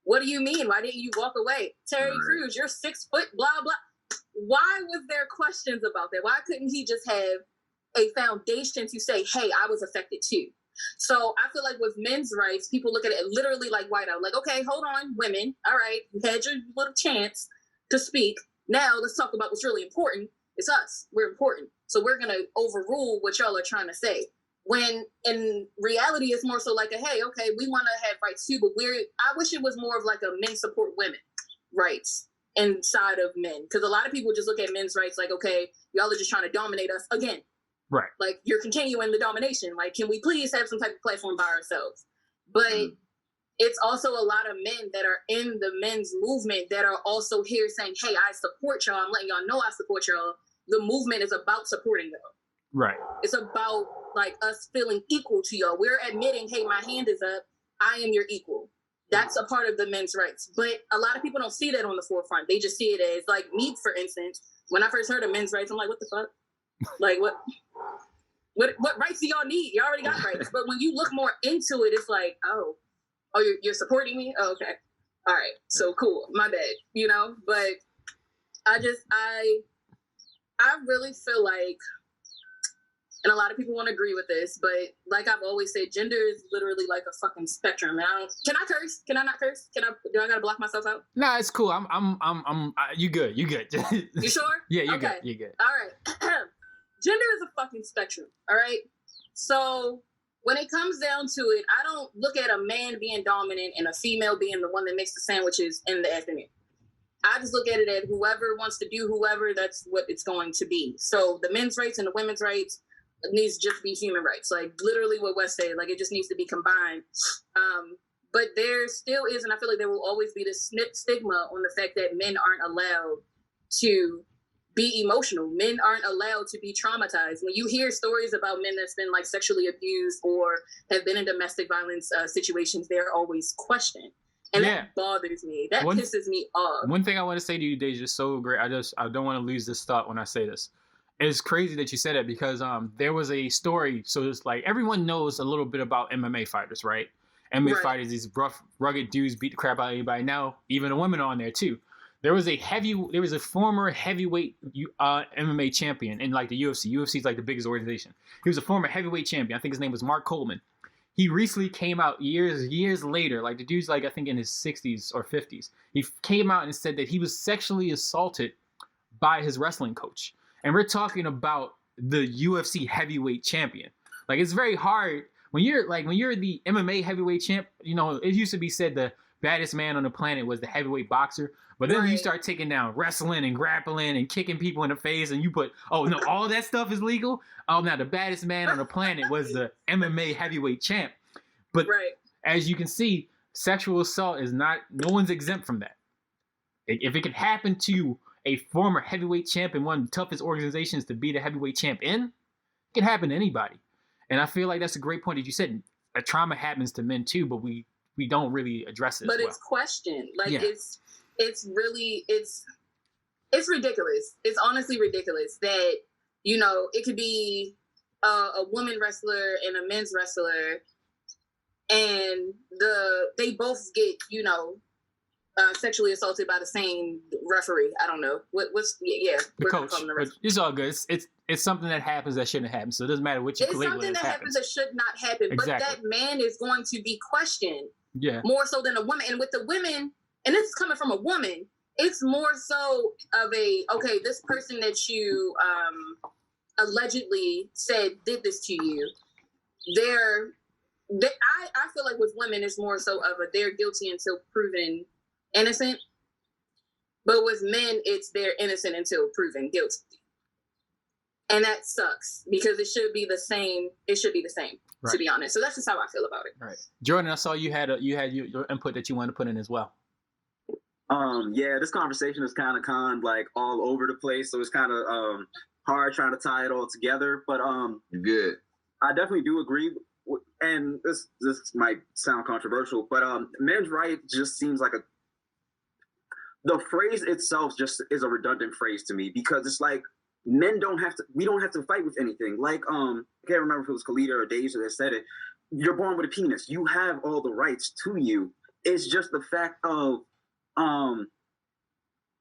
What do you mean? Why didn't you walk away? Terry Crews, you're 6 foot, blah, blah. Why was there questions about that? Why couldn't he just have a foundation to say, hey, I was affected too? So I feel like with men's rights, people look at it literally like whiteout. Like, okay, hold on, women. All right, you had your little chance to speak. Now let's talk about what's really important. It's us. We're important. So we're going to overrule what y'all are trying to say. When in reality, it's more so like, hey, okay, we want to have rights too, but I wish it was more of like a men support women rights inside of men. Because a lot of people just look at men's rights like, okay, y'all are just trying to dominate us again. Right. Like, you're continuing the domination. Like, can we please have some type of platform by ourselves? But it's also a lot of men that are in the men's movement that are also here saying, hey, I support y'all. I'm letting y'all know I support y'all. The movement is about supporting y'all. Right. It's about, like, us feeling equal to y'all. We're admitting, hey, my hand is up. I am your equal. That's a part of the men's rights. But a lot of people don't see that on the forefront. They just see it as, like, me, for instance. When I first heard of men's rights, I'm like, what the fuck? Like, what rights do y'all need? You already got rights. But when you look more into it, it's like, oh, you're supporting me? Oh, okay. All right. So cool. My bad. You know? But I really feel like, and a lot of people won't agree with this, but like I've always said, gender is literally like a fucking spectrum. Can I curse? Can I not curse? Do I gotta block myself out? Nah, it's cool. You good. You good. You sure? Yeah, you're okay. good. You're good. All right. Gender is a fucking spectrum. All right. So when it comes down to it, I don't look at a man being dominant and a female being the one that makes the sandwiches in the afternoon. I just look at it as whoever wants to do whoever, that's what it's going to be. So the men's rights and the women's rights needs to just be human rights. Like, literally what Wes said, like, it just needs to be combined. But there still is, and I feel like there will always be this stigma on the fact that men aren't allowed to be emotional. Men aren't allowed to be traumatized. When you hear stories about men that's been, like, sexually abused or have been in domestic violence situations, they're always questioned. And that bothers me. That pisses me off. One thing I want to say to you, Deja, is so great. I don't want to lose this thought when I say this. It's crazy that you said that because there was a story. So it's like everyone knows a little bit about MMA fighters, right? MMA fighters, these rough, rugged dudes beat the crap out of anybody. Now, even the women are on there too. There was a former heavyweight MMA champion in like the UFC. UFC is like the biggest organization. He was a former heavyweight champion. I think his name was Mark Coleman. He recently came out years later. Like the dude's like I think in his 60s or 50s. He came out and said that he was sexually assaulted by his wrestling coach. And we're talking about the UFC heavyweight champion. Like it's very hard when you're the MMA heavyweight champ. You know, it used to be said the baddest man on the planet was the heavyweight boxer. But then when you start taking down wrestling and grappling and kicking people in the face and you put, oh no, all that stuff is legal. Oh, now the baddest man on the planet was the MMA heavyweight champ. But as you can see, sexual assault is not, no one's exempt from that. If it could happen to a former heavyweight champ in one of the toughest organizations to be the heavyweight champ in, it can happen to anybody. And I feel like that's a great point that you said. A trauma happens to men too, but we don't really address it. But it's questioned. Like it's really it's ridiculous. It's honestly ridiculous that, you know, it could be a woman wrestler and a men's wrestler, and they both get, you know, sexually assaulted by the same referee. I don't know what's the coach. It's all good. It's something that happens that shouldn't happen. So it doesn't matter what you it's something that happens that should not happen. Exactly. But that man is going to be questioned. Yeah. More so than a woman. And with the women, and this is coming from a woman, it's more so of this person that you allegedly said did this to you. I feel like with women, it's more so of they're guilty until proven innocent. But with men, it's they're innocent until proven guilty. And that sucks because it should be the same. It should be the same, to be honest. So that's just how I feel about it. Right. Jordan, I saw you had your input that you wanted to put in as well. Yeah, this conversation is kind of like all over the place, so it's kind of hard trying to tie it all together. But good. I definitely do agree. And this might sound controversial, but men's right just seems like the phrase itself just is a redundant phrase to me, because it's like we don't have to fight with anything. Like I can't remember if it was Khalida or Deja that said it. You're born with a penis. You have all the rights to you. It's just the fact of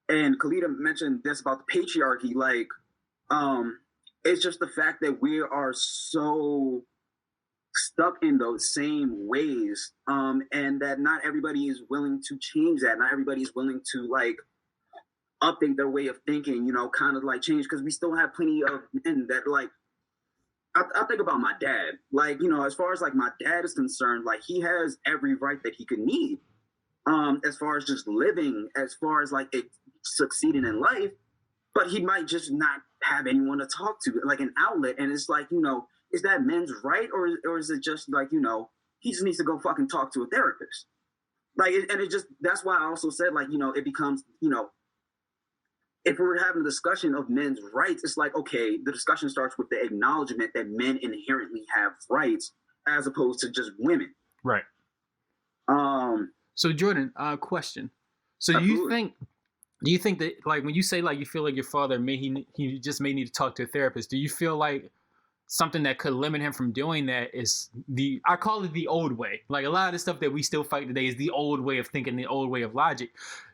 and Khalida mentioned this about the patriarchy. Like it's just the fact that we are so stuck in those same ways, and that not everybody is willing to change that. Not everybody is willing to like update their way of thinking, you know, kind of like change, because we still have plenty of men that like, I think about my dad, like, you know, as far as like my dad is concerned, like he has every right that he could need, as far as just living, as far as like succeeding in life, but he might just not have anyone to talk to, like an outlet. And it's like, you know, is that men's right, or is it just like, you know, he just needs to go fucking talk to a therapist? Like, and it just, that's why I also said, like, you know, it becomes, you know, if we're having a discussion of men's rights, it's like, okay, the discussion starts with the acknowledgement that men inherently have rights as opposed to just women. Right. So Jordan, question. So do you think that, like, when you say like you feel like your father he just may need to talk to a therapist, do you feel like something that could limit him from doing that is I call it the old way? Like a lot of the stuff that we still fight today is the old way of thinking, the old way of logic.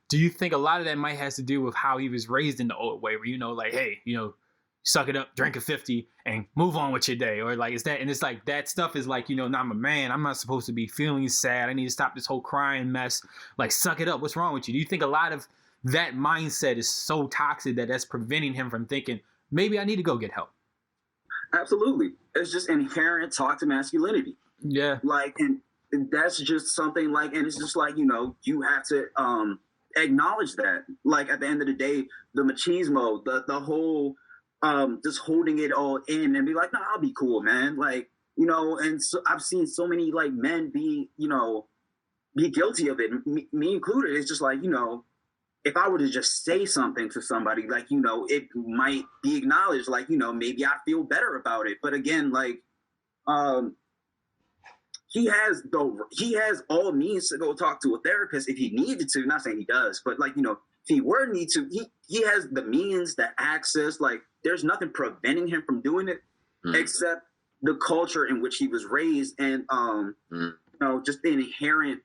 Do you think a lot of that might has to do with how he was raised in the old way, where, you know, like, hey, you know, suck it up, drink a 50 and move on with your day? Or like, is that, and it's like that stuff is like, you know, I'm a man, I'm not supposed to be feeling sad, I need to stop this whole crying mess, like, suck it up, what's wrong with you? Do you think a lot of that mindset is so toxic that that's preventing him from thinking, maybe I need to go get help? Absolutely. It's just inherent toxic masculinity. Yeah. Like, and that's just something like, and it's just like, you know, you have to acknowledge that. Like, at the end of the day, the machismo, the whole just holding it all in and be like, no, I'll be cool, man. Like, you know, and so I've seen so many like men be guilty of it, me included. It's just like, you know, if I were to just say something to somebody, like, you know, it might be acknowledged, like, you know, maybe I feel better about it. But again, like, he has all means to go talk to a therapist if he needed to. Not saying he does, but like, you know, if he were need to, he has the means, the access. Like, there's nothing preventing him from doing it except the culture in which he was raised, and you know, just the inherent,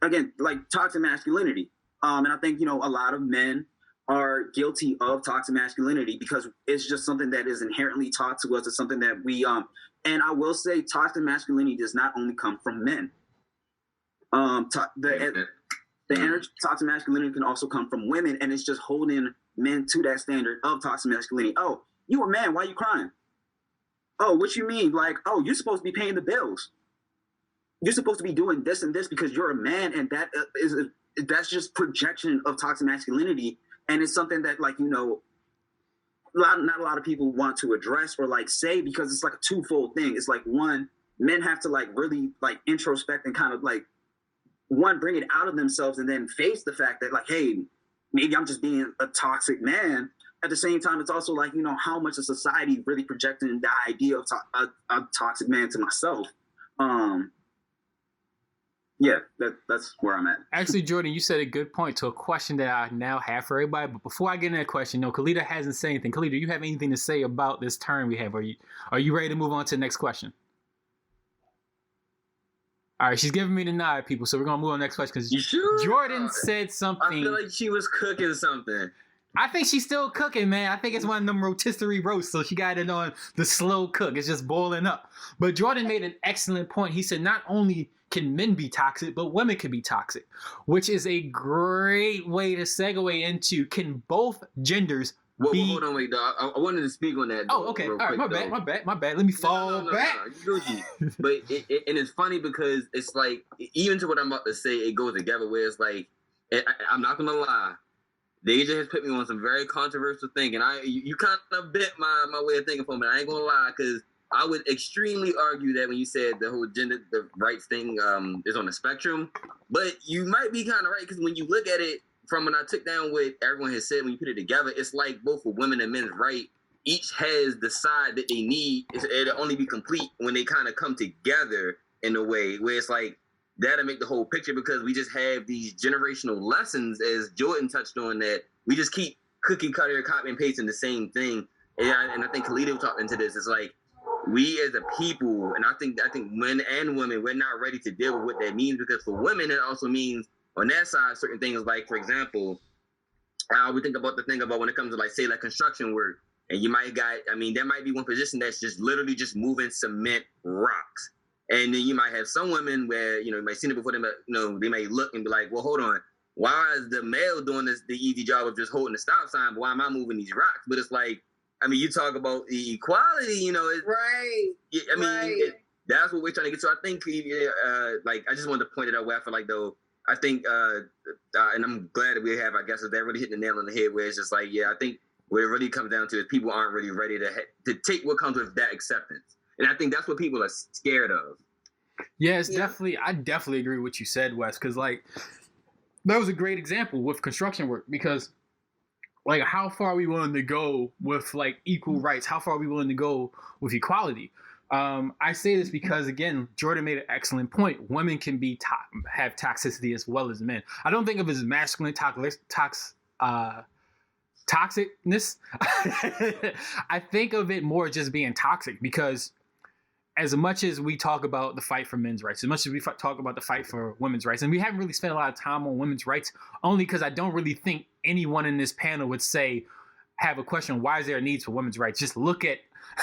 again, like toxic masculinity. And I think, a lot of men are guilty of toxic masculinity because it's just something that is inherently taught to us. It's something that we, and I will say toxic masculinity does not only come from men. The energy toxic masculinity can also come from women, and it's just holding men to that standard of toxic masculinity. Oh, you a man, why you crying? Oh, what you mean? Like, oh, you're supposed to be paying the bills. You're supposed to be doing this and this because you're a man, and that's just projection of toxic masculinity. And it's something that, like, not a lot of people want to address or like say, because it's like a twofold thing. It's like, one, men have to like really like introspect and kind of like, one, bring it out of themselves and then face the fact that like, hey, maybe I'm just being a toxic man. At the same time, it's also like, how much of society really projecting the idea of a toxic man to myself. Yeah, that's where I'm at. Actually, Jordan, you said a good point to a question that I now have for everybody. But before I get into that question, no, Khalida hasn't said anything. Khalida, do you have anything to say about this term we have? Are you ready to move on to the next question? All right, she's giving me the nod, people. So we're gonna move on to the next question because sure? Jordan said something. I feel like she was cooking something. I think she's still cooking, man. I think it's one of them rotisserie roasts, so she got it on the slow cook. It's just boiling up. But Jordan made an excellent point. He said not only can men be toxic, but women can be toxic, which is a great way to segue into can both genders be... Hold on, wait, dog. I wanted to speak on that. Oh, okay. All right, my bad. Let me fall back. But and it's funny because it's like, even to what I'm about to say, it goes together where it's like, I'm not going to lie. Deja has put me on some very controversial thinking. You kind of bent my way of thinking for me. I ain't going to lie, because I would extremely argue that when you said the whole gender, the rights thing is on the spectrum, but you might be kind of right, because when you look at it from when I took down what everyone has said, when you put it together, it's like both for women and men's right, each has the side that they need. It'll only be complete when they kind of come together in a way where it's like, that'll make the whole picture, because we just have these generational lessons, as Jordan touched on, that we just keep cookie cutter, copy and pasting the same thing. And I think Khalida talked into this. It's like, we as a people, and I think men and women, we're not ready to deal with what that means, because for women, it also means on that side, certain things like, for example, we think about when it comes to like, say, like construction work, and you might there might be one position that's just literally just moving cement rocks. And then you might have some women where, you might see it before them, they may look and be like, well, hold on, why is the male doing the easy job of just holding the stop sign, but why am I moving these rocks? But it's like, you talk about the equality, right. That's what we're trying to get to. I think, I just wanted to point it out where I feel like, though, I think, and I'm glad that we have, I guess, that really hitting the nail on the head, where it's just like, I think what it really comes down to is people aren't really ready to take what comes with that acceptance. And I think that's what people are scared of. Yeah, I definitely agree with what you said, Wes, because, that was a great example with construction work, because how far are we willing to go with equal rights? How far are we willing to go with equality? I say this because, again, Jordan made an excellent point. Women can have toxicity as well as men. I don't think of it as masculine toxicness. I think of it more just being toxic, because as much as we talk about the fight for men's rights, as much as we talk about the fight for women's rights, and we haven't really spent a lot of time on women's rights, only because I don't really think anyone in this panel would have a question, why is there a need for women's rights? Just look at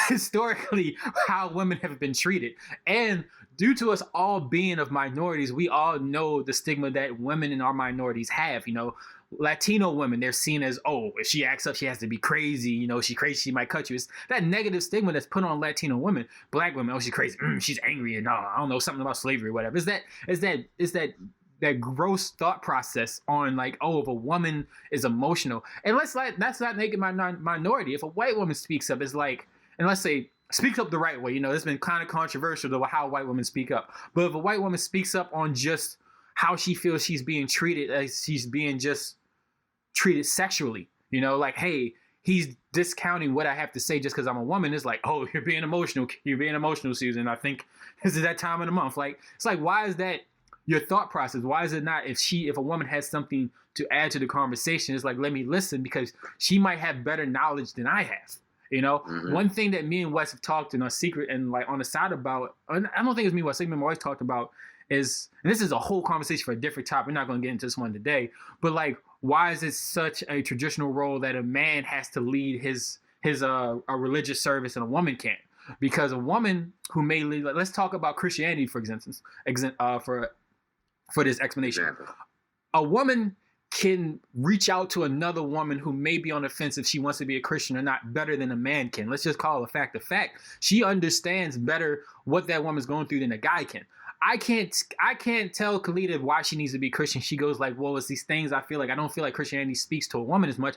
historically how women have been treated. And due to us all being of minorities, we all know the stigma that women in our minorities have. Latino women, they're seen as, if she acts up, she has to be crazy. She's crazy, she might cut you. It's that negative stigma that's put on Latino women. Black women, she's crazy, she's angry, and I don't know, something about slavery or whatever. Is that gross thought process on if a woman is emotional. And that's not making my minority. If a white woman speaks up, it's and let's say speaks up the right way. It's been kind of controversial to how white women speak up. But if a white woman speaks up on just how she feels she's being treated, as she's being just treated sexually, hey, he's discounting what I have to say just because I'm a woman. It's you're being emotional, Susan. I think this is that time of the month. It's why is that your thought process? Why is it not, if a woman has something to add to the conversation, it's let me listen, because she might have better knowledge than I have. You know, Mhm. one thing that me and Wes have talked in our secret and like on the side about, and I don't think it's me and Wes, I think me and my wife talked about is, and this is a whole conversation for a different topic. We're not going to get into this one today, but like, why is it such a traditional role that a man has to lead his a religious service and a woman can't? Because a woman who may lead, like, let's talk about Christianity for instance, for this explanation. Example. A woman can reach out to another woman who may be on the fence if she wants to be a Christian or not better than a man can. Let's just call a fact a fact. She understands better what that woman's going through than a guy can. I can't tell Khalida why she needs to be Christian. She goes like, well, it's these things I don't feel like Christianity speaks to a woman as much.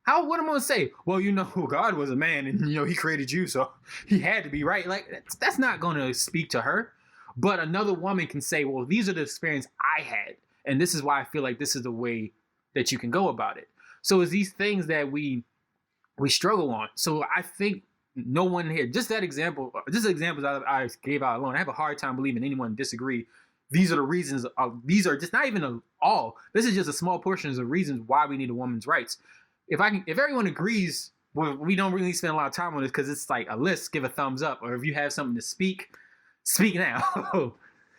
What am I gonna say? Well, you know, God was a man and you know he created you, so he had to be right. Like that's not gonna speak to her. But another woman can say, well, these are the experience I had. And this is why I feel like this is the way that you can go about it. So it's these things that we struggle on. So I think no one here, just examples I gave out alone, I have a hard time believing anyone disagree. These are the reasons. These are just not even all. This is just a small portion of the reasons why we need a woman's rights. If everyone agrees, well, we don't really spend a lot of time on this because it's like a list. Give a thumbs up, or if you have something to speak now.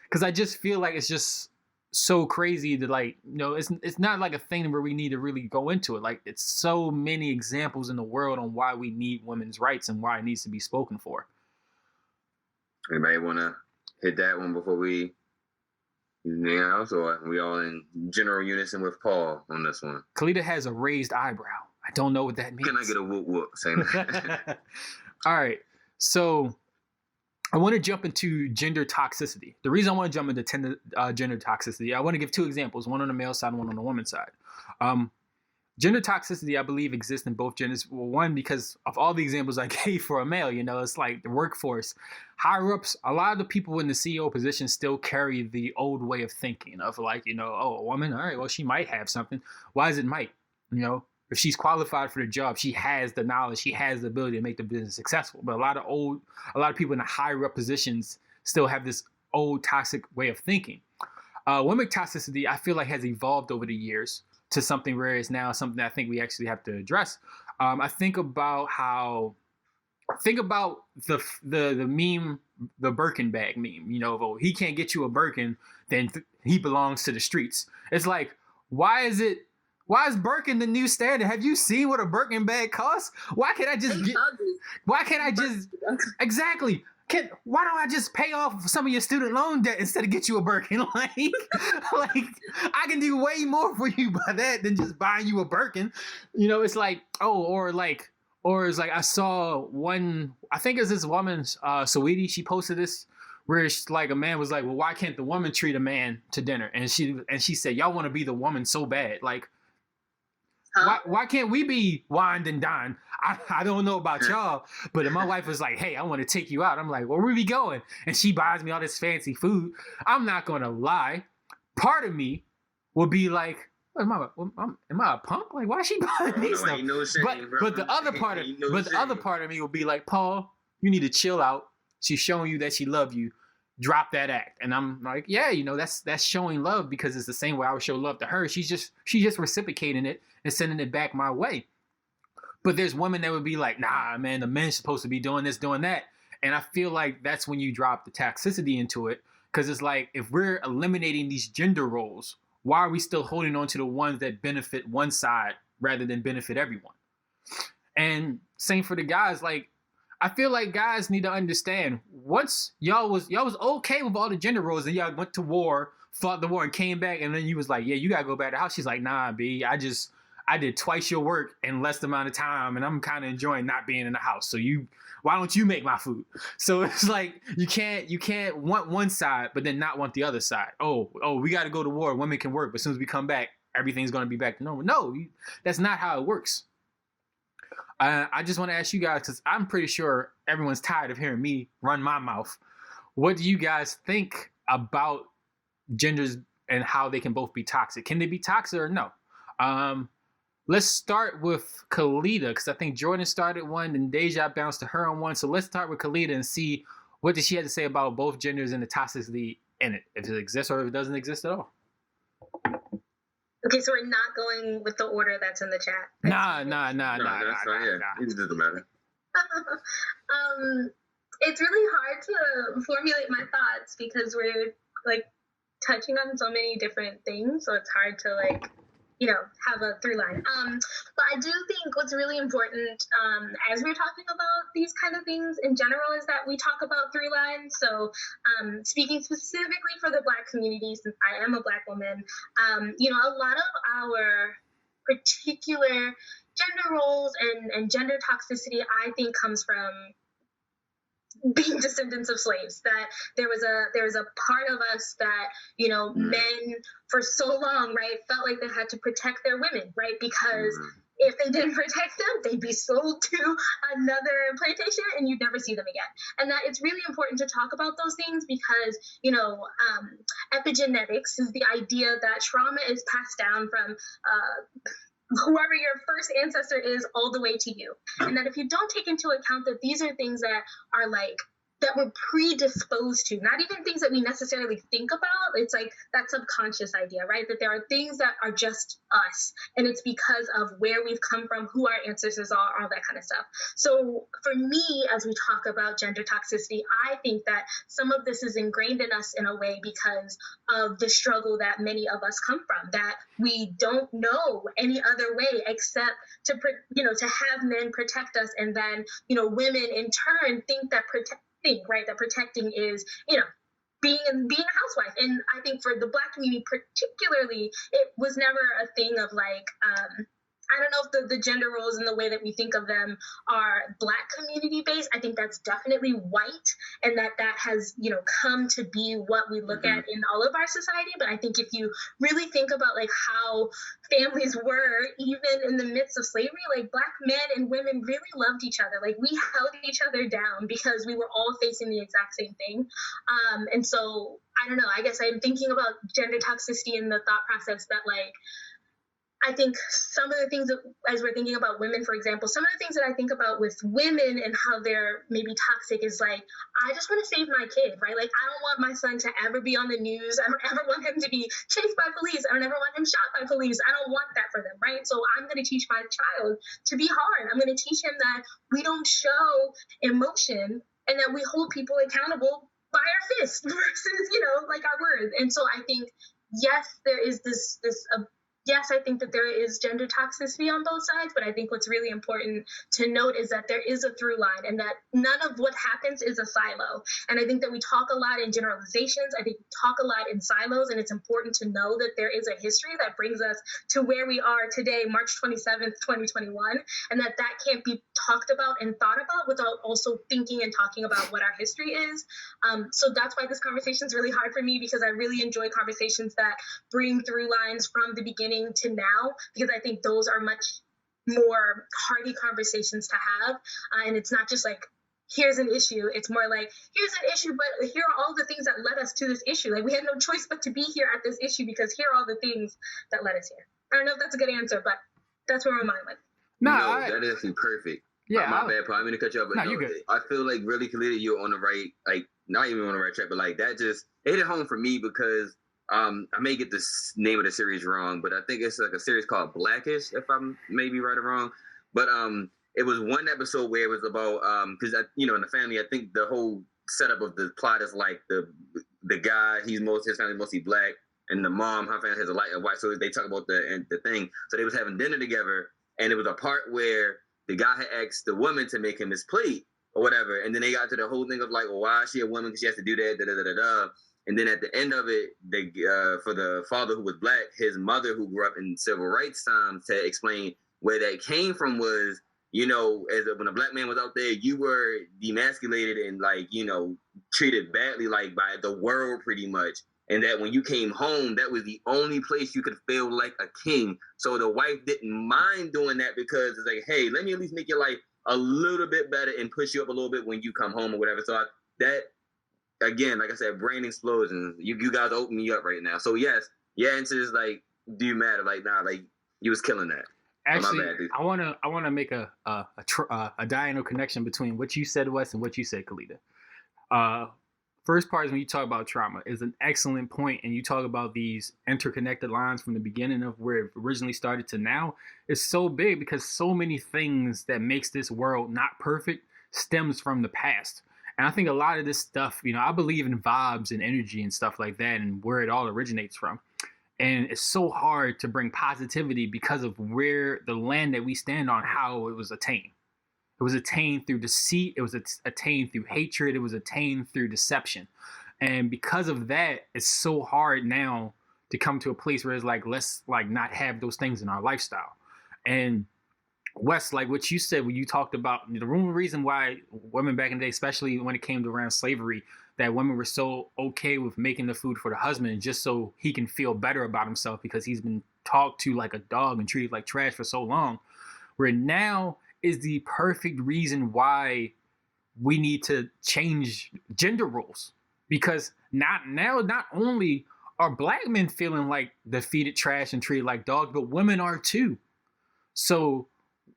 Because I just feel like it's just so crazy to like, you know, it's not like a thing where we need to really go into it. Like it's so many examples in the world on why we need women's rights and why it needs to be spoken for. Anybody want to hit that one before we, anything else, or we all in general unison with Paul on this one? Khalida has a raised eyebrow. I don't know what that means. Can I get a whoop whoop saying that? All right. So I want to jump into gender toxicity. The reason I want to jump into gender toxicity, I want to give two examples, one on the male side and one on the woman's side. Gender toxicity, I believe, exists in both genders. Well, one, because of all the examples I gave for a male, you know, it's like the workforce. Higher ups, a lot of the people in the CEO position still carry the old way of thinking of like, you know, oh, a woman, all right, well, she might have something. Why is it might? You know, if she's qualified for the job, she has the knowledge, she has the ability to make the business successful. But a lot of people in the higher up positions still have this old toxic way of thinking. Women toxicity, I feel like has evolved over the years to something where it's now something that I think we actually have to address. I think about the meme, the Birkin bag meme, you know, if he can't get you a Birkin, then he belongs to the streets. It's like, why is Birkin the new standard? Have you seen what a Birkin bag costs? Why can't I just exactly. Why don't I just pay off some of your student loan debt instead of get you a Birkin? Like I can do way more for you by that than just buying you a Birkin. You know, it's like, or it's like I saw one, I think it's this woman, Saweetie, she posted this where it's like a man was like, well, why can't the woman treat a man to dinner? And she said, y'all want to be the woman so bad. Like, why can't we be wined and dined? I don't know about y'all, but if my wife was like, hey, I want to take you out, I'm like, well, where we going? And she buys me all this fancy food. I'm not going to lie. Part of me will be like, am I a punk? Like, why is she buying me stuff? But the other part of me will be like, Paul, you need to chill out. She's showing you that she loves you. Drop that act. And I'm like, yeah, you know, that's showing love because it's the same way I would show love to her. She's just reciprocating it and sending it back my way. But there's women that would be like, nah, man, the men's supposed to be doing this, doing that. And I feel like that's when you drop the toxicity into it. Because it's like, if we're eliminating these gender roles, why are we still holding on to the ones that benefit one side rather than benefit everyone? And same for the guys. Like, I feel like guys need to understand, once y'all was okay with all the gender roles and y'all went to war, fought the war and came back, and then you was like, yeah, you gotta go back to the house. She's like, nah, B, I did twice your work in less amount of time, and I'm kind of enjoying not being in the house. So why don't you make my food? So it's like you can't want one side but then not want the other side. Oh, we got to go to war. Women can work, but as soon as we come back, everything's going to be back to normal. No, that's not how it works. I just want to ask you guys, because I'm pretty sure everyone's tired of hearing me run my mouth. What do you guys think about genders and how they can both be toxic? Can they be toxic or no? Let's start with Khalida, because I think Jordan started one and Deja bounced to her on one. So let's start with Khalida and see what does she have to say about both genders and the toxicity in it, if it exists or if it doesn't exist at all. Okay, so we're not going with the order that's in the chat. Nah. It doesn't matter. It's really hard to formulate my thoughts because we're like touching on so many different things, so it's hard to like have a through line. But I do think what's really important as we're talking about these kind of things in general is that we talk about through lines. So speaking specifically for the Black community, since I am a Black woman, a lot of our particular gender roles and gender toxicity, I think, comes from being descendants of slaves. That there was a part of us that men for so long, right, felt like they had to protect their women, right, because if they didn't protect them, they'd be sold to another plantation and you'd never see them again. And that it's really important to talk about those things because epigenetics is the idea that trauma is passed down from whoever your first ancestor is all the way to you. And that if you don't take into account that these are things that are like that we're predisposed to, not even things that we necessarily think about. It's like that subconscious idea, right? That there are things that are just us, and it's because of where we've come from, who our ancestors are, all that kind of stuff. So for me, as we talk about gender toxicity, I think that some of this is ingrained in us in a way because of the struggle that many of us come from, that we don't know any other way except to have men protect us, and then women in turn think that that protecting is being a housewife. And I think for the Black community particularly, it was never a thing of like I don't know if the gender roles and the way that we think of them are Black community based. I think that's definitely white, and that has come to be what we look at in all of our society. But I think if you really think about like how families were even in the midst of slavery, like Black men and women really loved each other. Like we held each other down because we were all facing the exact same thing. And so I don't know, I guess I'm thinking about gender toxicity in the thought process that like I think some of the things that, as we're thinking about women, for example, some of the things that I think about with women and how they're maybe toxic is like, I just want to save my kid, right? Like, I don't want my son to ever be on the news. I don't ever want him to be chased by police. I don't ever want him shot by police. I don't want that for them, right? So I'm going to teach my child to be hard. I'm going to teach him that we don't show emotion and that we hold people accountable by our fists versus, like our words. And so I think, yes, there is yes, I think that there is gender toxicity on both sides, but I think what's really important to note is that there is a through line and that none of what happens is a silo. And I think that we talk a lot in generalizations. I think we talk a lot in silos, and it's important to know that there is a history that brings us to where we are today, March 27th, 2021, and that can't be talked about and thought about without also thinking and talking about what our history is. So that's why this conversation is really hard for me, because I really enjoy conversations that bring through lines from the beginning to now, because I think those are much more hearty conversations to have. And it's not just like, here's an issue. It's more like, here's an issue, but here are all the things that led us to this issue. Like we had no choice but to be here at this issue because here are all the things that led us here. I don't know if that's a good answer, but that's where my mind went. That is actually perfect. Yeah, my bad, Paul. I'm gonna cut you off, but you're good. I feel like really, Khalida, you're on the right, like not even on the right track, but like that just hit it home for me because I may get the name of the series wrong, but I think it's like a series called Blackish, if I'm maybe right or wrong. But it was one episode where it was about because in the family, I think the whole setup of the plot is like the guy, his family mostly Black, and the mom, her family has a white. So they talk about the thing. So they was having dinner together, and it was a part where the guy had asked the woman to make him his plate or whatever, and then they got to the whole thing of like, well, why is she a woman? Because she has to do that, da da da da. And then at the end of it, for the father who was Black, his mother who grew up in civil rights times to explain where that came from was, when a Black man was out there, you were demasculated and like, treated badly like by the world pretty much. And that when you came home, that was the only place you could feel like a king. So the wife didn't mind doing that because it's like, hey, let me at least make your life a little bit better and push you up a little bit when you come home or whatever. So again, like I said, brain explosions. You guys open me up right now. So yes, your answer is like, do you matter? Like, nah, like you was killing that. Actually, I wanna make a diagonal connection between what you said, Wes, and what you said, Khalida. first part is when you talk about trauma is an excellent point, and you talk about these interconnected lines from the beginning of where it originally started to now. It's so big because so many things that makes this world not perfect stems from the past. And I think a lot of this stuff, I believe in vibes and energy and stuff like that and where it all originates from. And it's so hard to bring positivity because of where the land that we stand on, how it was attained. It was attained through deceit. It was attained through hatred. It was attained through deception. And because of that, it's so hard now to come to a place where it's like, let's like not have those things in our lifestyle. And Wes, like what you said when you talked about the reason why women back in the day, especially when it came to around slavery, that women were so okay with making the food for the husband just so he can feel better about himself because he's been talked to like a dog and treated like trash for so long, where now is the perfect reason why we need to change gender roles. Because not only are black men feeling like defeated trash and treated like dogs, but women are too. So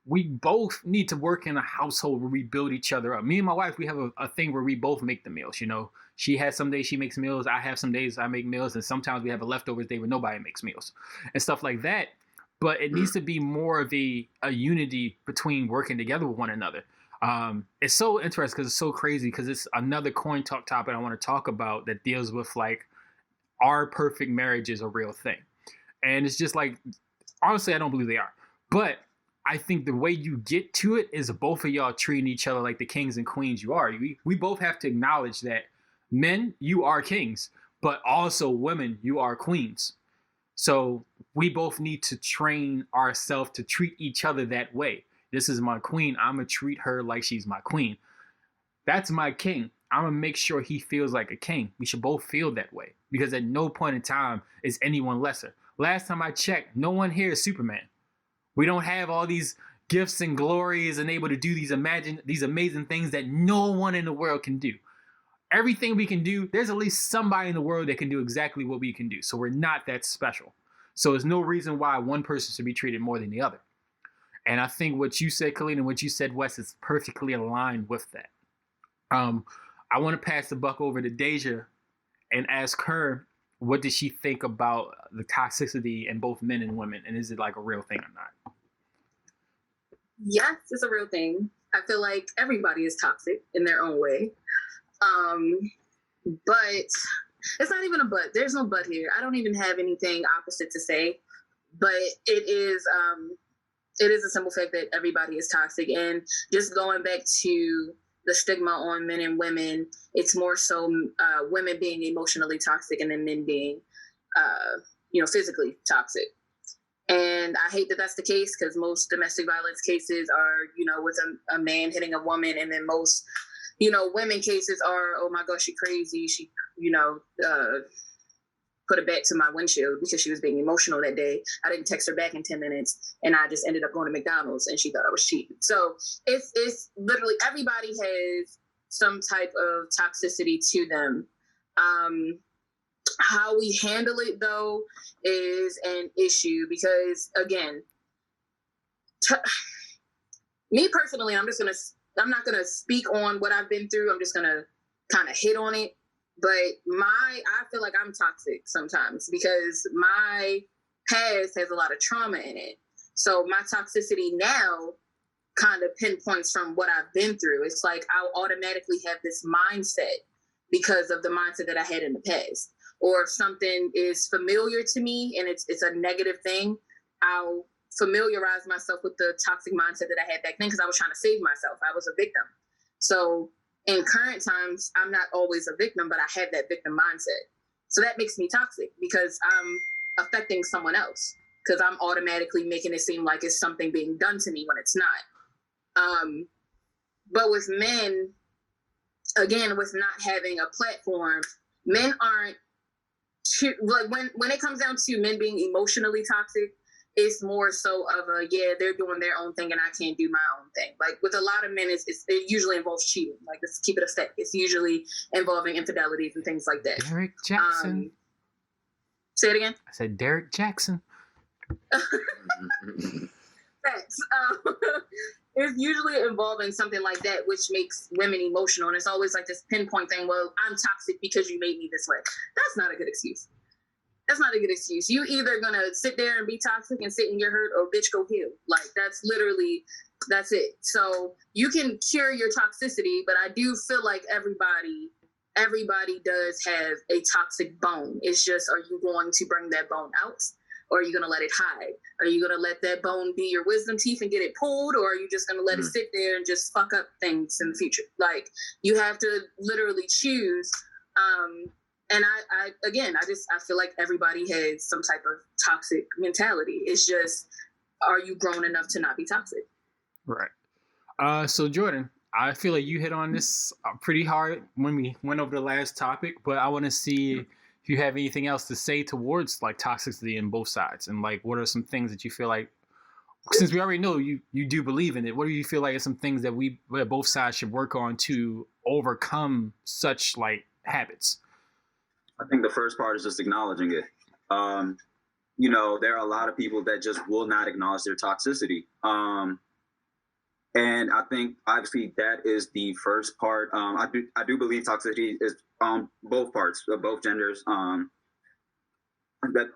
we both need to work in a household where we build each other up. Me and my wife, we have a thing where we both make the meals. She has some days she makes meals. I have some days I make meals. And sometimes we have a leftovers day where nobody makes meals and stuff like that. But it needs to be more of a unity between working together with one another. It's so interesting because it's so crazy because it's another coin talk topic I want to talk about that deals with like, are perfect marriages a real thing? And it's just like, honestly, I don't believe they are. But I think the way you get to it is both of y'all treating each other like the kings and queens you are. We both have to acknowledge that men, you are kings, but also women, you are queens. So we both need to train ourselves to treat each other that way. This is my queen. I'm going to treat her like she's my queen. That's my king. I'm going to make sure he feels like a king. We should both feel that way because at no point in time is anyone lesser. Last time I checked, no one here is Superman. We don't have all these gifts and glories and able to do these amazing things that no one in the world can do. Everything we can do, there's at least somebody in the world that can do exactly what we can do. So we're not that special. So there's no reason why one person should be treated more than the other. And I think what you said, Khalid, and what you said, Wes, is perfectly aligned with that. I want to pass the buck over to Deja and ask her, what does she think about the toxicity in both men and women? And is it like a real thing or not? Yes, it's a real thing. I feel like everybody is toxic in their own way. But it's not even a but. There's no but here. I don't even have anything opposite to say. But it is a simple fact that everybody is toxic. And just going back to the stigma on men and women, it's more so women being emotionally toxic and then men being, physically toxic. And I hate that that's the case because most domestic violence cases are, with a man hitting a woman, and then most, women cases are, oh my gosh, she crazy. She, put a bat to my windshield because she was being emotional that day. I didn't text her back in 10 minutes and I just ended up going to McDonald's and she thought I was cheating. So it's literally everybody has some type of toxicity to them. How we handle it though is an issue because again, me personally, I'm not going to speak on what I've been through. I'm just going to kind of hit on it. But I feel like I'm toxic sometimes because my past has a lot of trauma in it. So my toxicity now kind of pinpoints from what I've been through. It's like I'll automatically have this mindset because of the mindset that I had in the past. Or if something is familiar to me and it's a negative thing, I'll familiarize myself with the toxic mindset that I had back then because I was trying to save myself. I was a victim. So in current times, I'm not always a victim, but I have that victim mindset. So that makes me toxic because I'm affecting someone else because I'm automatically making it seem like it's something being done to me when it's not. But with men, again, with not having a platform, men aren't too, like when it comes down to men being emotionally toxic, it's more so of they're doing their own thing and I can't do my own thing. Like with a lot of men, it usually involves cheating. Like let's keep it a stack. It's usually involving infidelities and things like that. Derek Jackson. Say it again. I said Derek Jackson. Facts. it's usually involving something like that, which makes women emotional. And it's always like this pinpoint thing. Well, I'm toxic because you made me this way. That's not a good excuse. That's not a good excuse. You either gonna sit there and be toxic and sit in your hurt, or bitch, go heal. Like that's it. So you can cure your toxicity, but I do feel like everybody does have a toxic bone. It's just, are you going to bring that bone out? Or are you going to let it hide? Are you going to let that bone be your wisdom teeth and get it pulled? Or are you just going to let it sit there and just fuck up things in the future? Like, you have to literally choose. And I feel like everybody has some type of toxic mentality. It's just, are you grown enough to not be toxic? Right. So Jordan, I feel like you hit on this pretty hard when we went over the last topic, but I want to see if you have anything else to say towards like toxicity in both sides, and like what are some things that you feel like, since we already know you do believe in it, what do you feel like are some things that that both sides should work on to overcome such like habits? I think the first part is just acknowledging it. There are a lot of people that just will not acknowledge their toxicity. And I think obviously that is the first part. I do believe toxicity is both parts of both genders. That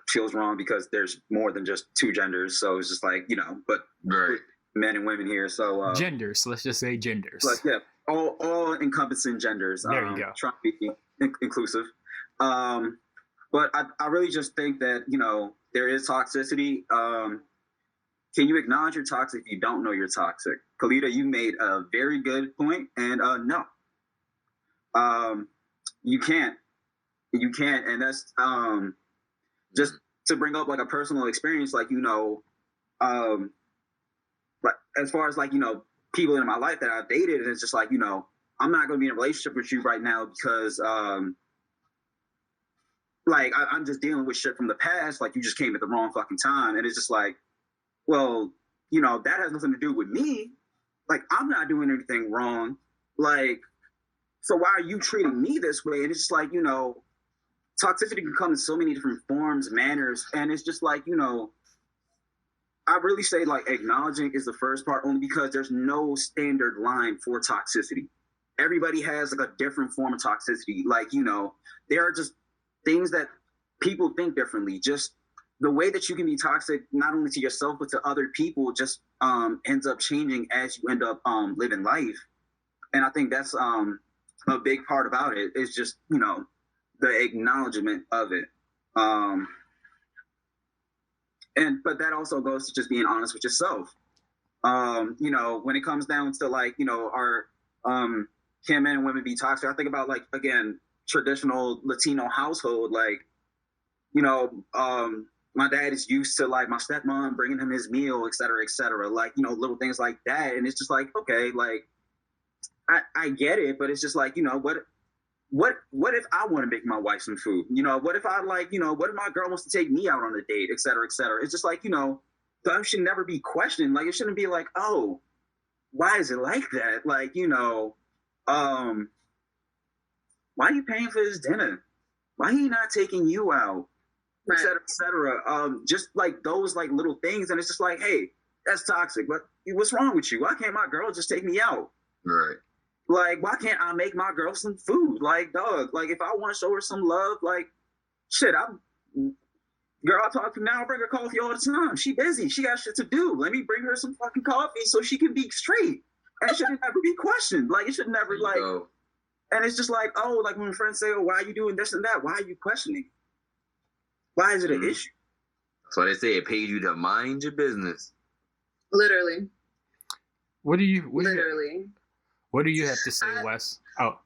feels wrong because there's more than just two genders. So it's just like, but Right. men and women here. So Genders. Let's just say genders. But yeah, all encompassing genders. There you go. Trying to be inclusive. But I really just think that, there is toxicity. Can you acknowledge you're toxic if you don't know you're toxic? Khalida, you made a very good point, and no. You can't. You can't, and that's just to bring up like a personal experience, like, like as far as like, people in my life that I've dated, and it's just like, I'm not going to be in a relationship with you right now because like I'm just dealing with shit from the past. Like, you just came at the wrong fucking time. And it's just like, well, that has nothing to do with me. Like, I'm not doing anything wrong. Like, so why are you treating me this way? And it's just like, toxicity can come in so many different forms, manners. And it's just like, I really say like acknowledging is the first part, only because there's no standard line for toxicity. Everybody has like a different form of toxicity. Like, there are just things that people think differently. Just the way that you can be toxic, not only to yourself, but to other people, just ends up changing as you end up living life. And I think that's a big part about it, is just, the acknowledgement of it. But that also goes to just being honest with yourself. When it comes down to like, our can men and women be toxic? I think about like, again, traditional Latino household, like, my dad is used to like my stepmom bringing him his meal, et cetera, like, little things like that. And it's just like, okay, like, I get it, but it's just like, what if I want to make my wife some food? What if I like, what if my girl wants to take me out on a date, et cetera, et cetera. It's just like, that should never be questioned. Like, it shouldn't be like, oh, why is it like that? Like, why are you paying for his dinner? Why are he not taking you out? Right. Et cetera. Just like those like little things. And it's just like, hey, that's toxic. But what's wrong with you? Why can't my girl just take me out? Right. Like, why can't I make my girl some food? Like, dog, like if I want to show her some love, like, shit, girl, I talk to now, I bring her coffee all the time. She busy. She got shit to do. Let me bring her some fucking coffee so she can be straight. And it should never be questioned. Like, it should never like, and it's just like, oh, like when friends say, oh, why are you doing this and that? Why are you questioning? Why is it an issue? So they say it pays you to mind your business. Literally. What do you have to say, Wes? Oh.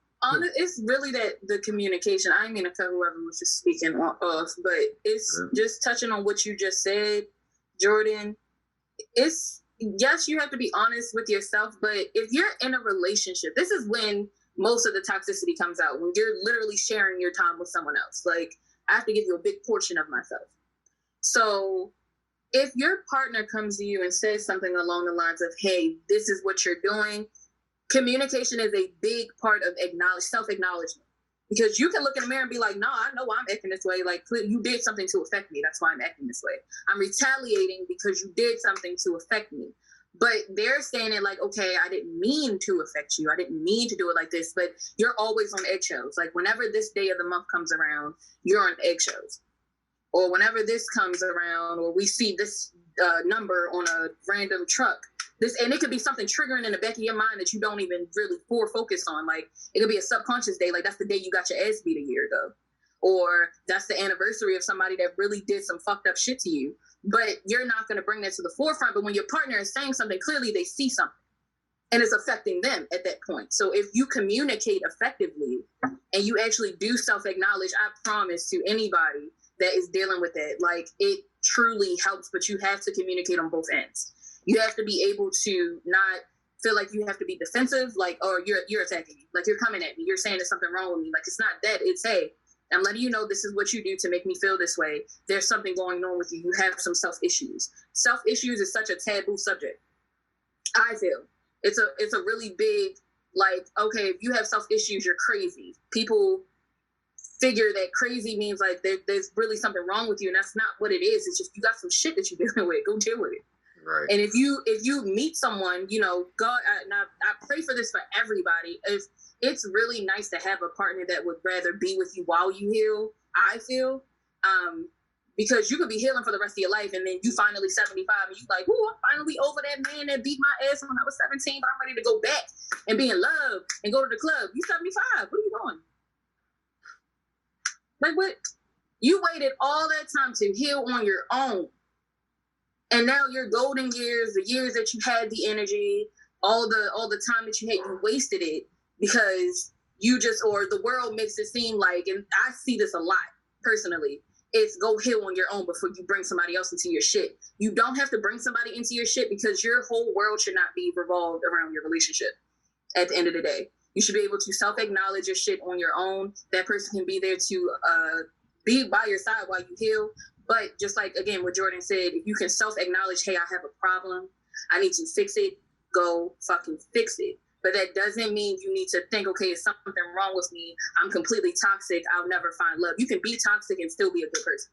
It's really that the communication. I didn't mean to cut whoever was just speaking off, but it's just touching on what you just said, Jordan. It's, yes, you have to be honest with yourself, but if you're in a relationship, this is when most of the toxicity comes out, when you're literally sharing your time with someone else. Like, I have to give you a big portion of myself. So if your partner comes to you and says something along the lines of, hey, this is what you're doing, communication is a big part of self-acknowledgement. Because you can look in the mirror and be like, no, I know I'm acting this way. Like, you did something to affect me. That's why I'm acting this way. I'm retaliating because you did something to affect me. But they're saying it like, okay, I didn't mean to affect you. I didn't mean to do it like this, but you're always on eggshells. Like whenever this day of the month comes around, you're on eggshells. Or whenever this comes around, or we see this number on a random truck, and it could be something triggering in the back of your mind that you don't even really focus on. Like it could be a subconscious day, like that's the day you got your ass beat a year ago. Or that's the anniversary of somebody that really did some fucked up shit to you. But you're not going to bring that to the forefront. But when your partner is saying something, clearly they see something and it's affecting them at that point. So if you communicate effectively and you actually do self-acknowledge, I promise to anybody that is dealing with that, like it truly helps, but you have to communicate on both ends. You have to be able to not feel like you have to be defensive, like, oh, you're attacking me. Like you're coming at me. You're saying there's something wrong with me. Like it's not that. It's, hey, I'm letting you know this is what you do to make me feel this way. There's something going on with you. You have some self-issues. Self-issues is such a taboo subject. I feel it's a really big, like, okay, if you have self-issues, you're crazy. People figure that crazy means like there's really something wrong with you, and that's not what it is. It's just you got some shit that you're dealing with. Go deal with it. Right. And if you meet someone, you know, God, I pray for this for everybody. It's really nice to have a partner that would rather be with you while you heal, I feel. Because you could be healing for the rest of your life and then you finally 75 and you like, ooh, I'm finally over that man that beat my ass when I was 17, but I'm ready to go back and be in love and go to the club. You 75, what are you doing? Like what? You waited all that time to heal on your own. And now your golden years, the years that you had the energy, all the time that you had, you wasted it because you just, or the world makes it seem like, and I see this a lot personally, it's go heal on your own before you bring somebody else into your shit. You don't have to bring somebody into your shit because your whole world should not be revolved around your relationship at the end of the day. You should be able to self-acknowledge your shit on your own. That person can be there to be by your side while you heal. But just like, again, what Jordan said, if you can self-acknowledge, hey, I have a problem, I need to fix it, go fucking fix it. But that doesn't mean you need to think, okay, is something wrong with me? I'm completely toxic. I'll never find love. You can be toxic and still be a good person.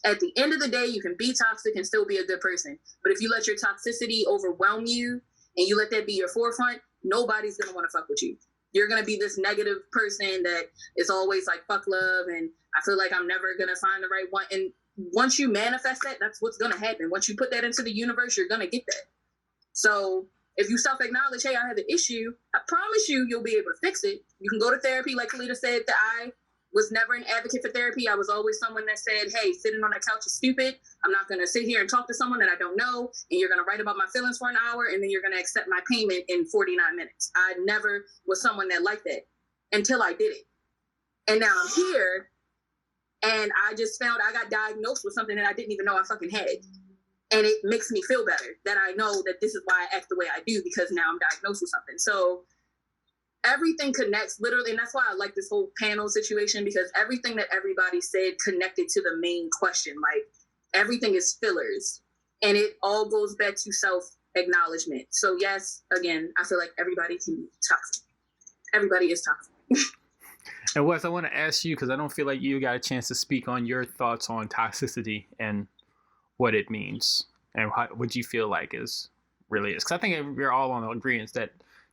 At the end of the day, you can be toxic and still be a good person. But if you let your toxicity overwhelm you and you let that be your forefront, nobody's going to want to fuck with you. You're going to be this negative person that is always like, fuck love, and I feel like I'm never going to find the right one. And once you manifest that, that's what's going to happen. Once you put that into the universe, you're going to get that. So if you self-acknowledge, hey, I have an issue, I promise you'll be able to fix it. You can go to therapy. Like Khalida said, that I was never an advocate for therapy. I was always someone that said, hey, sitting on that couch is stupid. I'm not going to sit here and talk to someone that I don't know, and you're going to write about my feelings for an hour, and then you're going to accept my payment in 49 minutes. I never was someone that liked that until I did it. And now I'm here, and I just found I got diagnosed with something that I didn't even know I fucking had. And it makes me feel better that I know that this is why I act the way I do, because now I'm diagnosed with something. So everything connects literally. And that's why I like this whole panel situation, because everything that everybody said connected to the main question. Like everything is fillers and it all goes back to self-acknowledgement. So yes, again, I feel like everybody can be toxic. Everybody is toxic. And Wes, I want to ask you, because I don't feel like you got a chance to speak on your thoughts on toxicity and what it means and what you feel like is really is. Because I think we're all on agreement that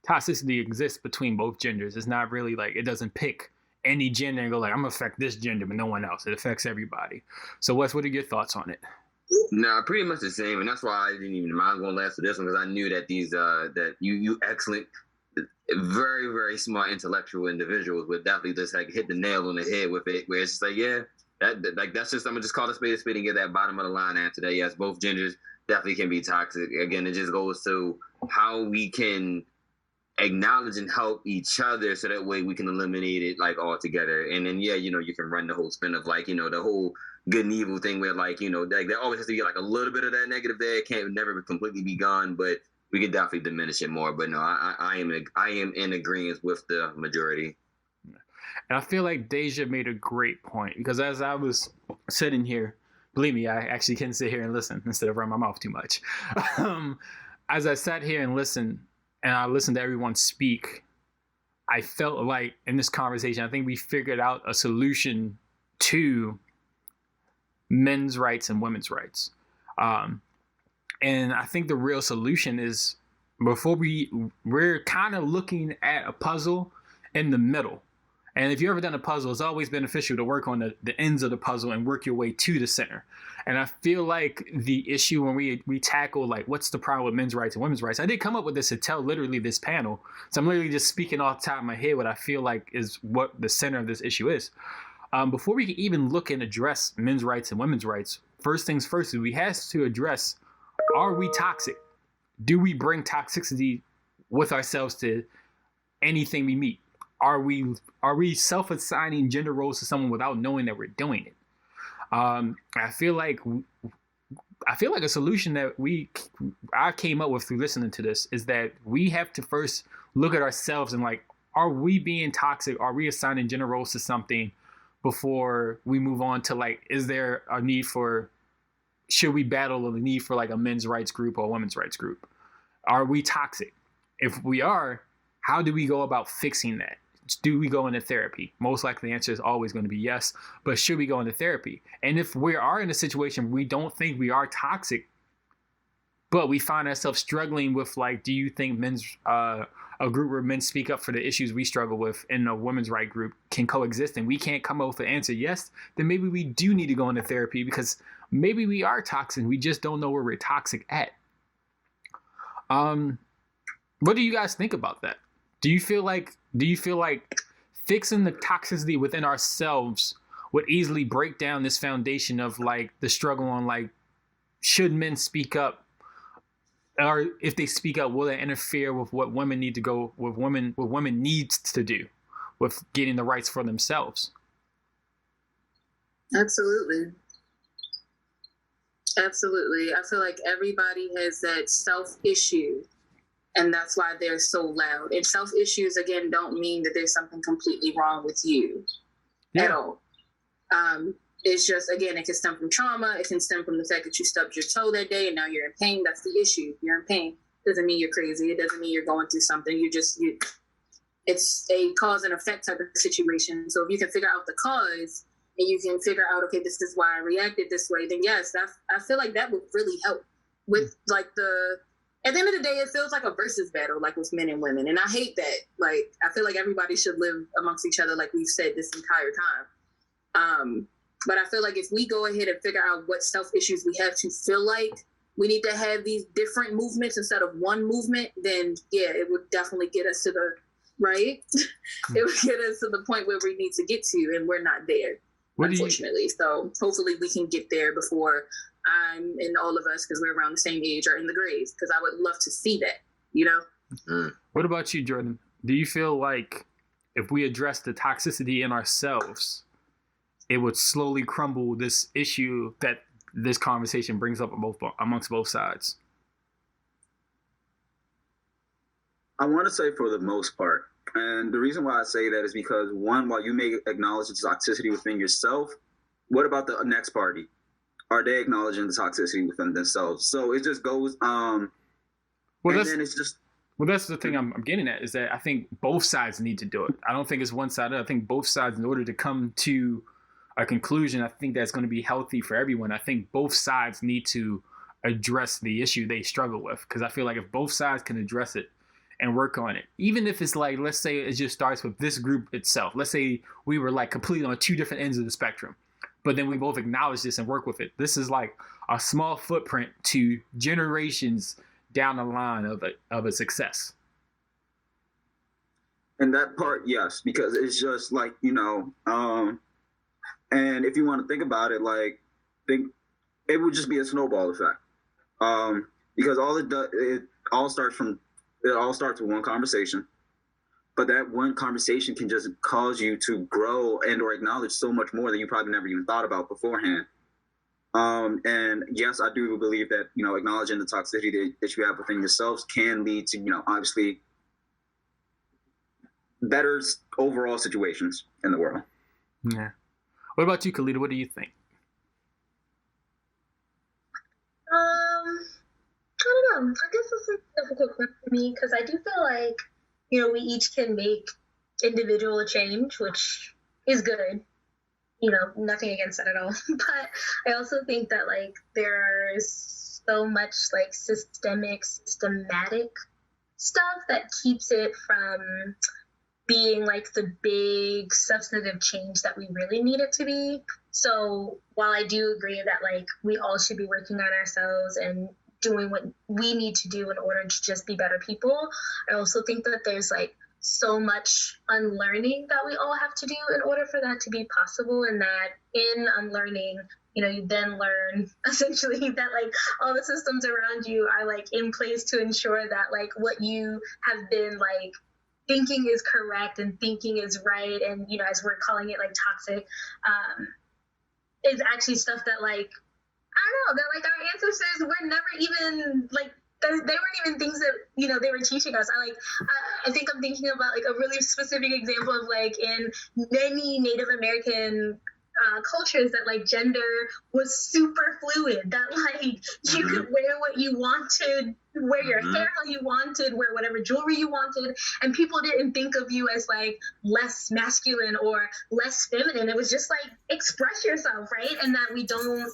toxicity exists between both genders. It's not really like it doesn't pick any gender and go like, I'm going to affect this gender but no one else. It affects everybody. So Wes, what are your thoughts on it? No, pretty much the same. And that's why I didn't even mind going last for this one, because I knew that these that you excellent, very, very smart intellectual individuals would definitely just like hit the nail on the head with it, where it's just like, yeah, that's just, I'm gonna just call it a spade and get that bottom of the line answer there. Yes, both genders definitely can be toxic. Again, it just goes to how we can acknowledge and help each other, so that way we can eliminate it like all together. And then yeah, you know, you can run the whole spin of like, you know, the whole good and evil thing where like, you know, like there always has to be like a little bit of that negative there. It can't never completely be gone, but we could definitely diminish it more. But no, I am in agreement with the majority. And I feel like Deja made a great point, because as I was sitting here, believe me, I actually can sit here and listen instead of run my mouth too much. As I sat here and listened, and I listened to everyone speak, I felt like in this conversation, I think we figured out a solution to men's rights and women's rights. And I think the real solution is we're kind of looking at a puzzle in the middle. And if you've ever done a puzzle, it's always beneficial to work on the ends of the puzzle and work your way to the center. And I feel like the issue when we tackle like what's the problem with men's rights and women's rights, I did come up with this to tell literally this panel. So I'm literally just speaking off the top of my head what I feel like is what the center of this issue is. Before we can even look and address men's rights and women's rights, first things first is we have to address, are we toxic? Do we bring toxicity with ourselves to anything we meet? Are we self-assigning gender roles to someone without knowing that we're doing it? I feel like a solution that I came up with through listening to this is that we have to first look at ourselves and like, are we being toxic? Are we assigning gender roles to something before we move on to like, is there a need for, should we battle the need for like a men's rights group or a women's rights group? Are we toxic? If we are, how do we go about fixing that? Do we go into therapy? Most likely the answer is always going to be yes, but should we go into therapy? And if we are in a situation we don't think we are toxic, but we find ourselves struggling with like, do you think a group where men speak up for the issues we struggle with in a women's right group can coexist and we can't come up with an answer yes, then maybe we do need to go into therapy because maybe we are toxic. We just don't know where we're toxic at. What do you guys think about that? Do you feel like fixing the toxicity within ourselves would easily break down this foundation of like the struggle on like, should men speak up? Or if they speak up, will that interfere with what women need to go with what women needs to do with getting the rights for themselves? Absolutely. Absolutely. I feel like everybody has that self-issue, and that's why they're so loud. And self-issues, again, don't mean that there's something completely wrong with you at all. It's just, again, it can stem from trauma. It can stem from the fact that you stubbed your toe that day and now you're in pain. That's the issue. You're in pain. Doesn't mean you're crazy. It doesn't mean you're going through something. It's a cause and effect type of situation. So if you can figure out the cause and you can figure out, okay, this is why I reacted this way, then yes, I feel like that would really help with like at the end of the day, it feels like a versus battle, like with men and women. And I hate that. Like, I feel like everybody should live amongst each other, like we've said this entire time. But I feel like if we go ahead and figure out what self-issues we have to feel like we need to have these different movements instead of one movement, then yeah, it would definitely get us to the right. It would get us to the point where we need to get to, and we're not there, unfortunately. So hopefully we can get there before I'm and all of us, because we're around the same age, are in the grave, because I would love to see that, you know? Mm. What about you, Jordan? Do you feel like if we address the toxicity in ourselves, it would slowly crumble this issue that this conversation brings up amongst both sides? I want to say for the most part. And the reason why I say that is because, one, while you may acknowledge the toxicity within yourself, what about the next party? Are they acknowledging the toxicity within themselves? So it just goes, then it's just... Well, that's the thing I'm getting at, is that I think both sides need to do it. I don't think it's one-sided. I think both sides, in order to come to a conclusion, I think that's going to be healthy for everyone. I think both sides need to address the issue they struggle with, because I feel like if both sides can address it and work on it, even if it's like, let's say it just starts with this group itself. Let's say we were like completely on two different ends of the spectrum, but then we both acknowledge this and work with it. This is like a small footprint to generations down the line of a success. And that part, yes, because it's just like, and if you want to think about it, it would just be a snowball effect. Because it all starts with one conversation, but that one conversation can just cause you to grow and or acknowledge so much more than you probably never even thought about beforehand. And yes, I do believe that, acknowledging the toxicity that you have within yourselves can lead to, obviously better overall situations in the world. Yeah. What about you, Khalida? What do you think? I don't know. I guess it's a difficult question for me, because I do feel like, we each can make individual change, which is good. Nothing against that at all. But I also think that there's so much like systematic stuff that keeps it from being like the big substantive change that we really need it to be. So while I do agree that like we all should be working on ourselves and doing what we need to do in order to just be better people, I also think that there's like so much unlearning that we all have to do in order for that to be possible, and that in unlearning, you know, you then learn essentially that like all the systems around you are like in place to ensure that like what you have been like thinking is correct and thinking is right, and you know, as we're calling it like toxic, is actually stuff that like I don't know, that like our ancestors were never even like they weren't even things that, you know, they were teaching us. I think I'm thinking about like a really specific example of like in many Native American cultures that like gender was super fluid, that like you could wear what you wanted, wear your hair how you wanted, wear whatever jewelry you wanted, and people didn't think of you as like less masculine or less feminine. It was just like express yourself, right? And that we don't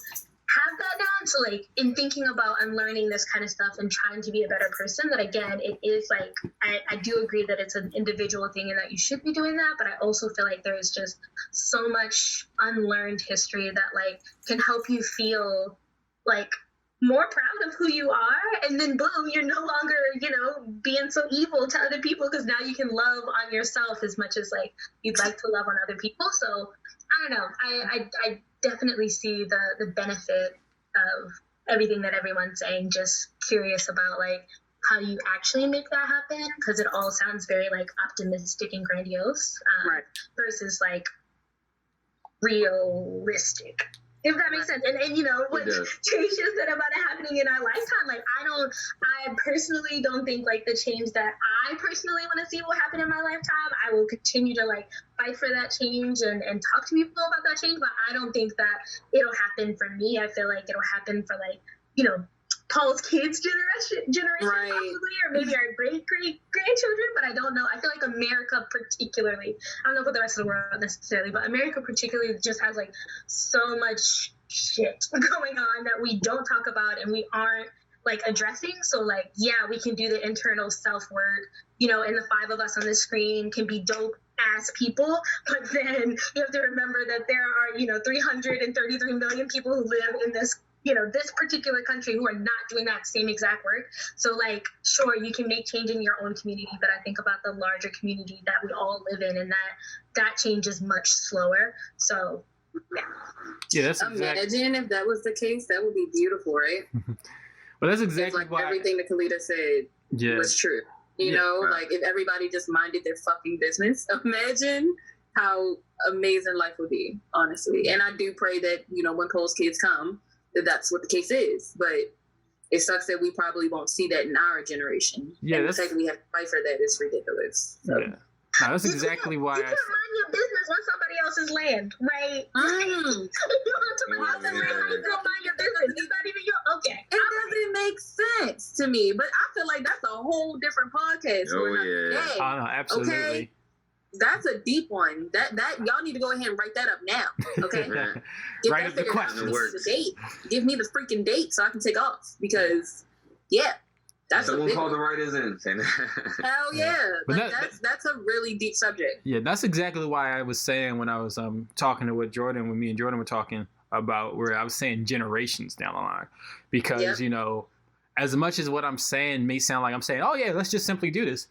have that now. So like in thinking about unlearning this kind of stuff and trying to be a better person, that again, it is like I do agree that it's an individual thing and that you should be doing that, but I also feel like there is just so much unlearned history that like can help you feel like more proud of who you are, and then boom, you're no longer, you know, being so evil to other people, because now you can love on yourself as much as like you'd like to love on other people. So I don't know, I definitely see the benefit of everything that everyone's saying. Just curious about like how you actually make that happen, because it all sounds very like optimistic and grandiose, right, versus like realistic, if that makes sense. And you know what changes that are about to happening in our lifetime, like I personally don't think like the change that I personally want to see will happen in my lifetime. I will continue to like fight for that change and talk to people about that change, but I don't think that it'll happen for me. I feel like it'll happen for like, you know, Paul's kids generation right, possibly, or maybe our great grandchildren, but I don't know. I feel like America particularly, I don't know about the rest of the world necessarily, but America particularly just has like so much shit going on that we don't talk about and we aren't like addressing. So like, yeah, we can do the internal self-work, you know, and the five of us on the screen can be dope ass people, but then you have to remember that there are, you know, 333 million people who live in this, you know, this particular country who are not doing that same exact work. So like, sure, you can make change in your own community, but I think about the larger community that we all live in, and that change is much slower. So yeah, that's imagine if that was the case. That would be beautiful, right? Well, that's exactly like why everything that Khalida said was true. You know, like if everybody just minded their fucking business, imagine how amazing life would be, honestly. And I do pray that, you know, when Cole's kids come, that's what the case is, but it sucks that we probably won't see that in our generation. Yeah, and that's the fact that we have to fight for that is ridiculous. So. Yeah, no, that's exactly why. You can't mind your business on somebody else's land, right? You want to mind your business. It's not even your okay. It doesn't make sense to me, but I feel like that's a whole different podcast. Oh no, absolutely. Okay? That's a deep one. That y'all need to go ahead and write that up now. Okay. Write up the question. Give me the freaking date so I can take off, because that's someone called the writers in. Hell yeah. But that's a really deep subject. Yeah, that's exactly why I was saying when I was talking to when me and Jordan were talking about, where I was saying generations down the line, because you know, as much as what I'm saying may sound like I'm saying, oh yeah, let's just simply do this.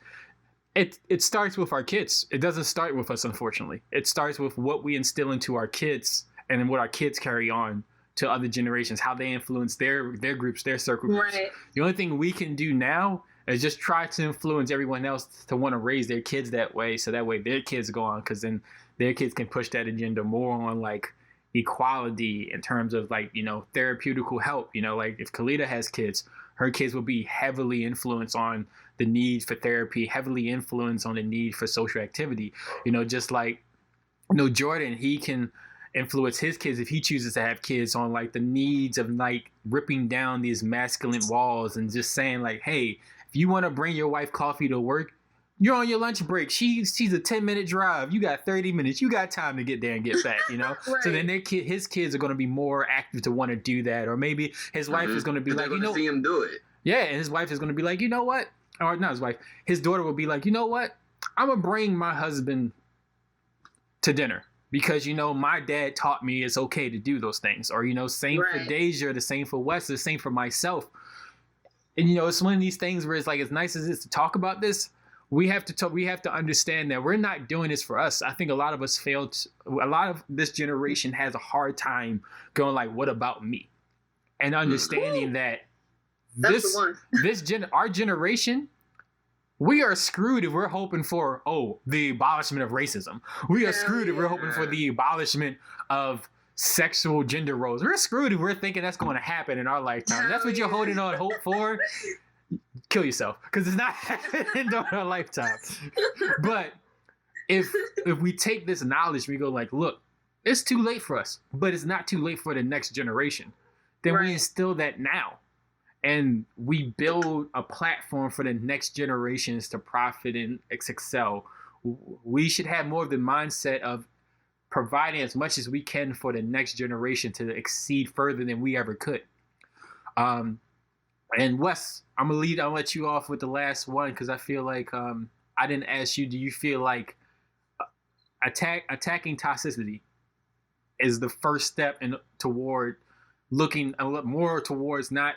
It starts with our kids. It doesn't start with us, unfortunately. It starts with what we instill into our kids, and then what our kids carry on to other generations, how they influence their groups, their circle groups. Right. The only thing we can do now is just try to influence everyone else to want to raise their kids that way, so that way their kids go on, because then their kids can push that agenda more on like equality in terms of like, you know, therapeutical help. You know, like if Khalida has kids, her kids will be heavily influenced on the need for therapy, heavily influenced on the need for social activity. You know, just like, you know, Jordan, he can influence his kids, if he chooses to have kids, on like the needs of like ripping down these masculine walls and just saying like, hey, if you want to bring your wife coffee to work, you're on your lunch break. She's a 10-minute drive. You got 30 minutes. You got time to get there and get back, you know? Right. So then his kids are going to be more active to want to do that. Or maybe his wife is going to be like, you know, see him do it. Yeah, and his wife is going to be like, you know what? Or not his wife. His daughter will be like, you know what? I'm going to bring my husband to dinner. Because, you know, my dad taught me it's okay to do those things. Or, you know, same for Deja, the same for Wes, the same for myself. And, you know, it's one of these things where it's like, as nice as it is to talk about this, we have to understand that we're not doing this for us. I think a lot of us a lot of this generation has a hard time going like, what about me? And understanding that our generation, we are screwed if we're hoping for, the abolishment of racism. We are screwed if we're hoping for the abolishment of sexual gender roles. We're screwed if we're thinking that's going to happen in our lifetime. That's what you're holding on hope for. Kill yourself, because it's not happening during our lifetime. But if we take this knowledge, we go like, look, it's too late for us, but it's not too late for the next generation. Then we instill that now. And we build a platform for the next generations to profit and excel. We should have more of the mindset of providing as much as we can for the next generation to exceed further than we ever could. And Wes, I'll let you off with the last one, because I feel like I didn't ask you, do you feel like attacking toxicity is the first step toward looking a lot more towards not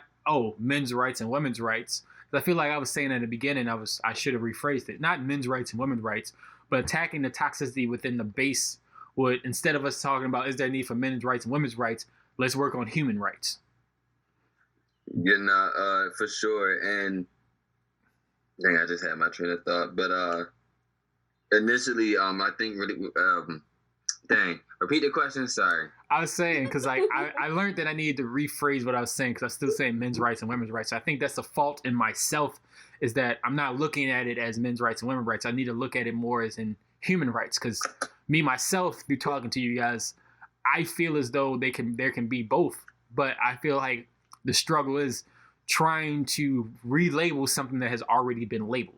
men's rights and women's rights? I feel like I was saying at the beginning, I should have rephrased it. Not men's rights and women's rights, but attacking the toxicity within the base would, instead of us talking about is there a need for men's rights and women's rights, let's work on human rights. Yeah, for sure. And dang, I just had my train of thought. But initially, I think really, repeat the question. Sorry. I was saying, because I learned that I needed to rephrase what I was saying, because I was still saying men's rights and women's rights. So I think that's the fault in myself, is that I'm not looking at it as men's rights and women's rights. I need to look at it more as in human rights, because me, myself, through talking to you guys, I feel as though there can be both. But I feel like the struggle is trying to relabel something that has already been labeled.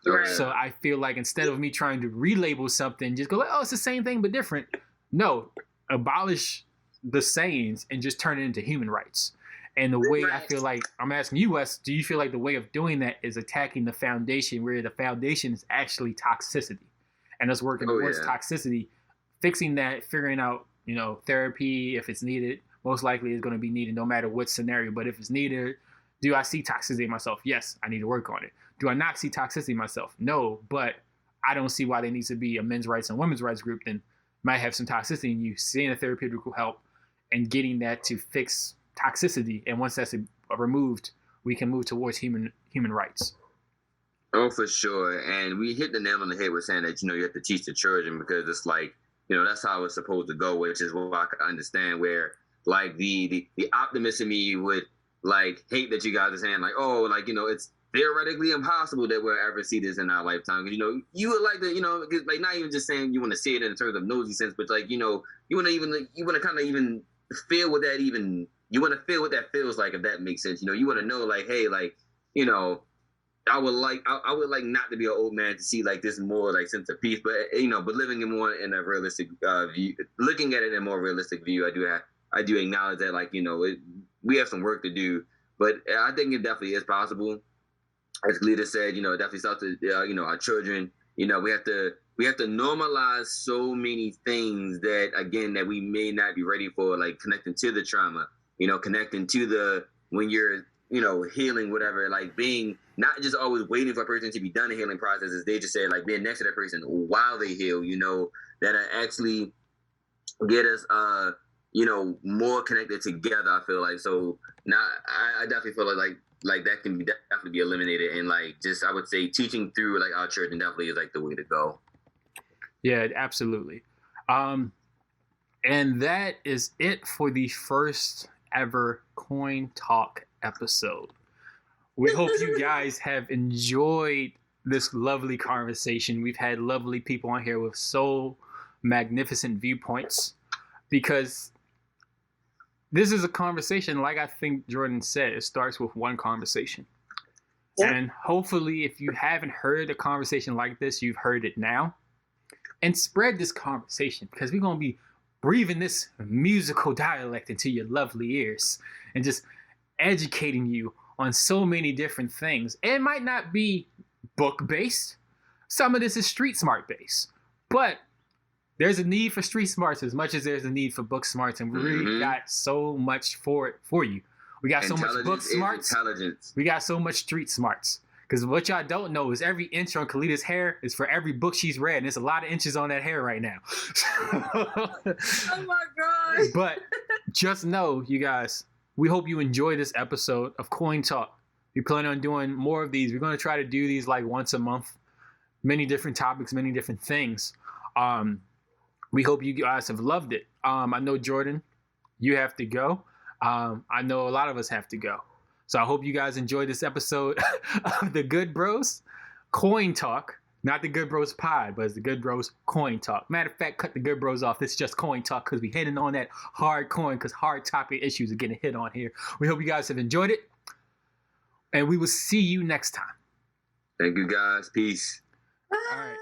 Right. So I feel like instead of me trying to relabel something, just go like, it's the same thing but different. No, abolish the sayings and just turn it into human rights. And the way I feel like, I'm asking you, Wes, do you feel like the way of doing that is attacking the foundation, where the foundation is actually toxicity, and us working towards toxicity, fixing that, figuring out, you know, therapy if it's needed. Most likely is going to be needed no matter what scenario. But if it's needed, do I see toxicity in myself? Yes, I need to work on it. Do I not see toxicity in myself? No, but I don't see why there needs to be a men's rights and women's rights group. Then might have some toxicity in you. Seeing a therapeutic help and getting that to fix toxicity. And once that's removed, we can move towards human rights. Oh, for sure. And we hit the nail on the head with saying that, you know, you have to teach the children, because it's like, you know, that's how it's supposed to go, which is what I can understand, where like the optimist in me would like hate that you guys are saying like, like, you know, it's theoretically impossible that we'll ever see this in our lifetime. You know, you would like to, you know, like not even just saying you want to see it in terms of nosy sense, but like, you know, you want to kind of even feel what that feels like, if that makes sense. You know, you want to know like, hey, like, you know, I would like not to be an old man to see like this more like sense of peace, but you know, but living in more in a realistic view, looking at it in a more realistic view, I do acknowledge that, like, you know, we have some work to do, but I think it definitely is possible. As Lita said, you know, it definitely starts to, you know, our children, you know, we have to normalize so many things that, again, that we may not be ready for, like connecting to the trauma, you know, connecting to when you're, you know, healing, whatever, like being not just always waiting for a person to be done the healing process, as they just said, like being next to that person while they heal, you know, that actually get us, you know, more connected together, I feel like. So now I definitely feel like that can definitely be eliminated. And like, just, I would say teaching through like our church definitely is like the way to go. Yeah, absolutely. And that is it for the first ever Coin Talk episode. We hope you guys have enjoyed this lovely conversation. We've had lovely people on here with so magnificent viewpoints, because this is a conversation, like I think Jordan said, it starts with one conversation. And hopefully, if you haven't heard a conversation like this, you've heard it now. And spread this conversation, because we're going to be breathing this musical dialect into your lovely ears and just educating you on so many different things. It might not be book-based. Some of this is street smart based. But there's a need for street smarts as much as there's a need for book smarts, and we really got so much for it for you. We got so much book smarts. Intelligence. We got so much street smarts. Because what y'all don't know is every inch on Khalidah's hair is for every book she's read, and there's a lot of inches on that hair right now. Oh my god! But just know, you guys, we hope you enjoy this episode of Coin Talk. We plan on doing more of these. We're going to try to do these like once a month. Many different topics, many different things. We hope you guys have loved it. I know, Jordan, you have to go. I know a lot of us have to go. So I hope you guys enjoyed this episode of the Good Bros Coin Talk. Not the Good Bros Pod, but it's the Good Bros Coin Talk. Matter of fact, cut the Good Bros off. It's just Coin Talk because we're hitting on that hard coin, because hard topic issues are getting hit on here. We hope you guys have enjoyed it. And we will see you next time. Thank you, guys. Peace. All right.